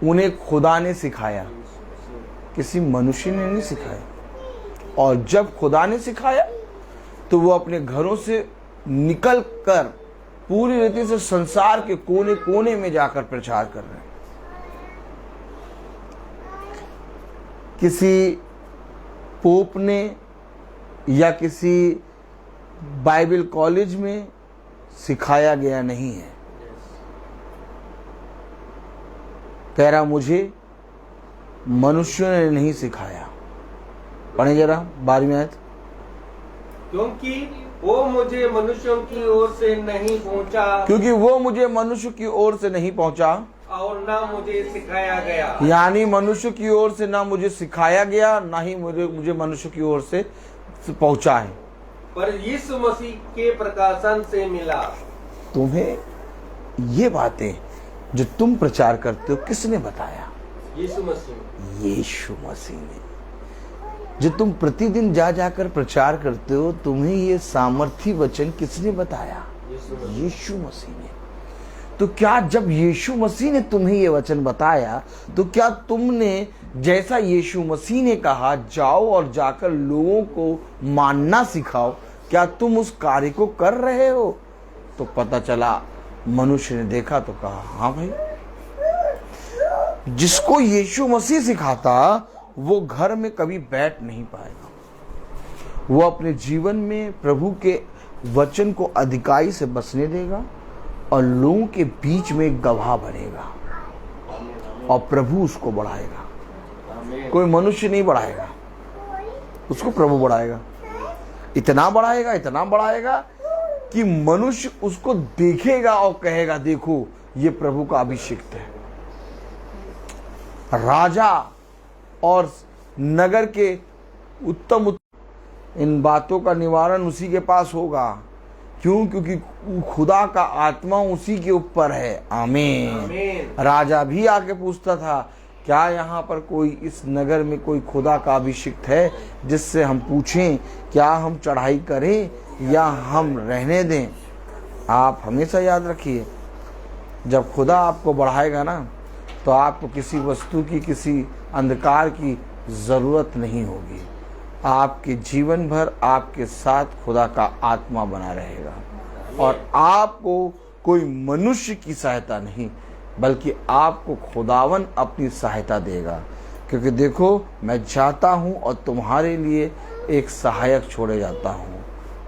Speaker 2: उन्हें खुदा ने सिखाया, किसी मनुष्य ने नहीं सिखाया। और जब खुदा ने सिखाया तो वो अपने घरों से निकल कर पूरी रीति से संसार के कोने कोने में जाकर प्रचार कर रहे हैं। किसी पोप ने या किसी बाइबल कॉलेज में सिखाया गया नहीं है। कह रहा मुझे मनुष्यों ने नहीं सिखाया। पढ़े जरा 12वीं आयत।
Speaker 1: क्योंकि वो मुझे मनुष्यों की ओर से नहीं पहुंचा,
Speaker 2: क्योंकि वो मुझे मनुष्य की ओर से नहीं पहुंचा
Speaker 1: और ना मुझे सिखाया गया।
Speaker 2: यानी मनुष्य की ओर से ना मुझे सिखाया गया, ना ही मुझे मनुष्य की ओर से पहुंचा है,
Speaker 1: पर यीशु मसीह के प्रकाशन से मिला।
Speaker 2: तुम्हें ये बातें जो तुम प्रचार करते हो किसने बताया?
Speaker 1: यीशु मसीह।
Speaker 2: यीशु मसीह ने। जो तुम प्रतिदिन जा जाकर प्रचार करते हो, तुम्हें ये सामर्थी वचन किसने बताया? यीशु मसीह ने। तो क्या जब यीशु मसीह ने तुम्हें ये वचन बताया, तो क्या तुमने जैसा यीशु मसीह ने कहा जाओ और जाकर लोगों को मानना सिखाओ, क्या तुम उस कार्य को कर रहे हो? तो पता चला, मनुष्य ने देखा तो कहा हाँ भाई, जिसको यीशु मसीह सिखाता वो घर में कभी बैठ नहीं पाएगा। वो अपने जीवन में प्रभु के वचन को अधिकाई से बसने देगा और लोगों के बीच में एक गवाह बनेगा और प्रभु उसको बढ़ाएगा। कोई मनुष्य नहीं बढ़ाएगा, उसको प्रभु बढ़ाएगा। इतना बढ़ाएगा कि मनुष्य उसको देखेगा और कहेगा देखो ये प्रभु का अभिषिक्त है। राजा और नगर के उत्तम इन बातों का निवारण उसी के पास होगा। क्यों? क्योंकि खुदा का आत्मा उसी के ऊपर है। आमीन। राजा भी आके पूछता था, क्या यहाँ पर कोई इस नगर में कोई खुदा का अभिषिक्त है जिससे हम पूछें क्या हम चढ़ाई करें या हम रहने दें? आप हमेशा याद रखिए, जब खुदा आपको बढ़ाएगा ना, तो आपको किसी वस्तु की, किसी अंधकार की ज़रूरत नहीं होगी। आपके जीवन भर आपके साथ खुदा का आत्मा बना रहेगा और आपको कोई मनुष्य की सहायता नहीं, बल्कि आपको खुदावन अपनी सहायता देगा। क्योंकि देखो, मैं जाता हूँ और तुम्हारे लिए एक सहायक छोड़े जाता हूँ।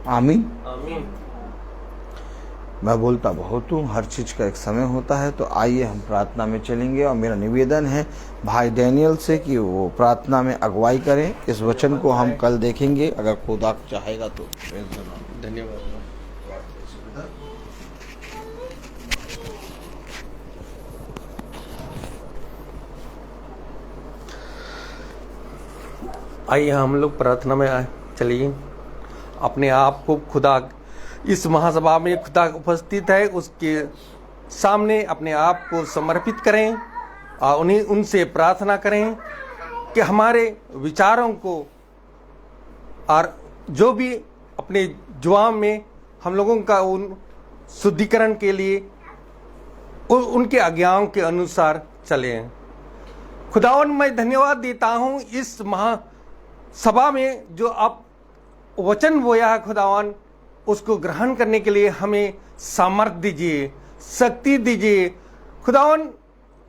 Speaker 2: आमीन।
Speaker 1: आमीन।
Speaker 2: मैं बोलता बहुत हूँ, हर चीज़ का एक समय होता है। तो आइए हम प्रार्थना में चलेंगे और मेरा निवेदन है भाई डैनियल से कि वो प्रार्थना में अगुवाई करें। इस वचन को हम कल देखेंगे अगर खुदा चाहेगा तो।
Speaker 1: धन्यवाद। आइए हम लोग प्रार्थना में चलिए। अपने आप को खुदा, इस महासभा में खुदा उपस्थित है, उसके सामने अपने आप को समर्पित करें और उन्हें उनसे प्रार्थना करें कि हमारे विचारों को और जो भी अपने जुबान में हम लोगों का उन शुद्धिकरण के लिए उनके आज्ञाओं के अनुसार चलें। खुदावन, मैं धन्यवाद देता हूँ इस महासभा में जो आप वचन बोया है खुदावन, उसको ग्रहण करने के लिए हमें सामर्थ्य दीजिए, शक्ति दीजिए। खुदावन,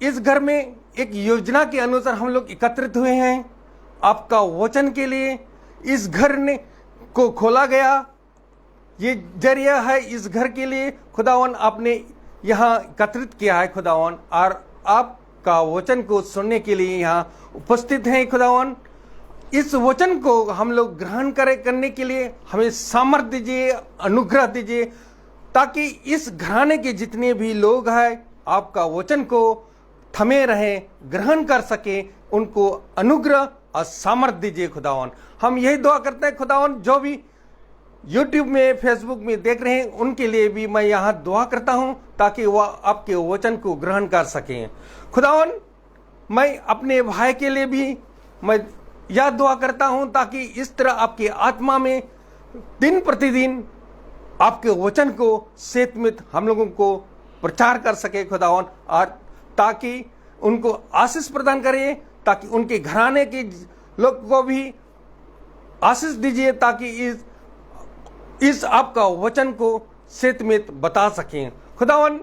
Speaker 1: इस घर में एक योजना के अनुसार हम लोग एकत्रित हुए हैं आपका वचन के लिए। इस घर ने को खोला गया, ये जरिया है इस घर के लिए। खुदावन, आपने यहाँ एकत्रित किया है खुदावन, और आपका वचन को सुनने के लिए यहाँ उपस्थित हैं खुदावन। इस वचन को हम लोग ग्रहण करने के लिए हमें सामर्थ्य दीजिए, अनुग्रह दीजिए, ताकि इस घराने के जितने भी लोग हैं आपका वचन को थमे रहें, ग्रहण कर सके, उनको अनुग्रह और सामर्थ्य दीजिए खुदावन। हम यही दुआ करते हैं खुदावन, जो भी यूट्यूब में, फेसबुक में देख रहे हैं उनके लिए भी मैं यहाँ दुआ करता हूँ ताकि वह आपके वचन को ग्रहण कर सकें। खुदावन, मैं अपने भाई के लिए भी मैं यह दुआ करता हूं ताकि इस तरह आपकी आत्मा में दिन प्रतिदिन आपके वचन को सेतमित हम लोगों को प्रचार कर सके खुदावन, और ताकि उनको आशीष प्रदान करे, ताकि उनके घराने के लोग को भी आशीष दीजिए, ताकि इस आपका वचन को सेतमित बता सकें। खुदावन,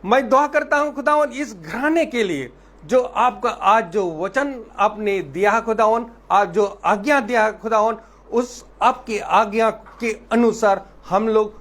Speaker 1: मैं दुआ करता हूं खुदावन इस घराने के लिए जो आपका आज जो वचन आपने दिया खुदावन, आज जो आज्ञा दिया खुदावन, उस आपकी आज्ञा के अनुसार हम लोग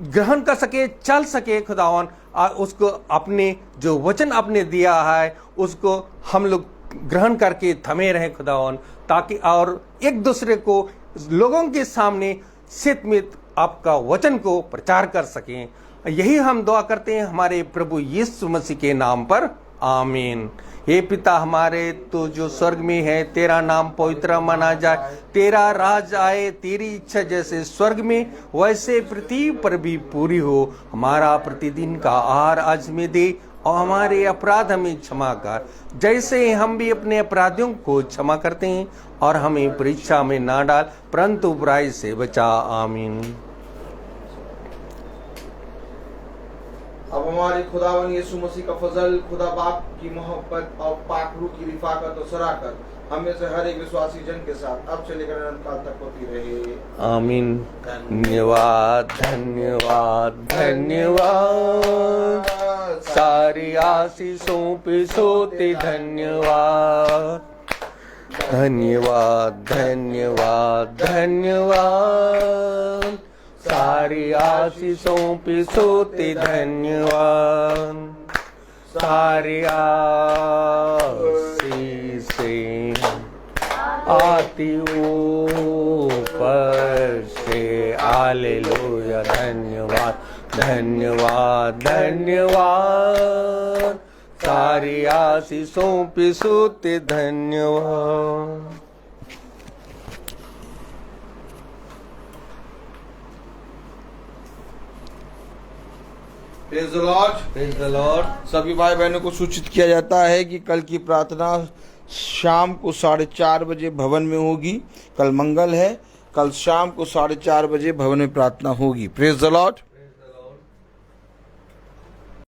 Speaker 1: ग्रहण कर सके, चल सके खुदावन, और उसको अपने जो वचन आपने दिया है उसको हम लोग ग्रहण करके थमे रहे खुदावन, ताकि और एक दूसरे को लोगों के सामने सेतमित आपका वचन को प्रचार कर सकें। यही हम दुआ करते हैं हमारे प्रभु यीशु मसीह के नाम पर, आमीन। हे पिता हमारे, तो जो स्वर्ग में है, तेरा नाम पवित्र माना जाए, तेरा राज आए, तेरी इच्छा जैसे स्वर्ग में वैसे पृथ्वी पर भी पूरी हो। हमारा प्रतिदिन का आहार आज में दे, और हमारे अपराध हमें क्षमा कर, जैसे हम भी अपने अपराधियों को क्षमा करते हैं, और हमें परीक्षा में ना डाल, परंतु बुराई से बचा, आमीन।
Speaker 2: अब हमारे खुदावन यीशु मसीह का फजल, खुदा बाप की मोहब्बत और पाक रूह की रिफाकत और सराकत हम में से हर एक विश्वासी जन के साथ अब से लेकर अनंत काल तक होती रहे,
Speaker 1: आमीन। धन्यवाद धन्यवाद धन्यवाद, सारी आशीषों पे सोते धन्यवाद। धन्यवाद धन्यवाद धन्यवाद, सारी आशीषों पे सोते धन्यवाद। सारी आशीषें आती ऊपर से, हालेलुया। धन्यवाद धन्यवाद धन्यवाद, सारी आशीषों पे सोते धन्यवाद।
Speaker 2: Praise the Lord,
Speaker 1: praise the Lord.
Speaker 2: सभी भाई बहनों को सूचित किया जाता है कि कल की प्रार्थना शाम को 4:30 बजे भवन में होगी। कल मंगल है, कल शाम को 4:30 बजे भवन में प्रार्थना होगी। Praise the Lord.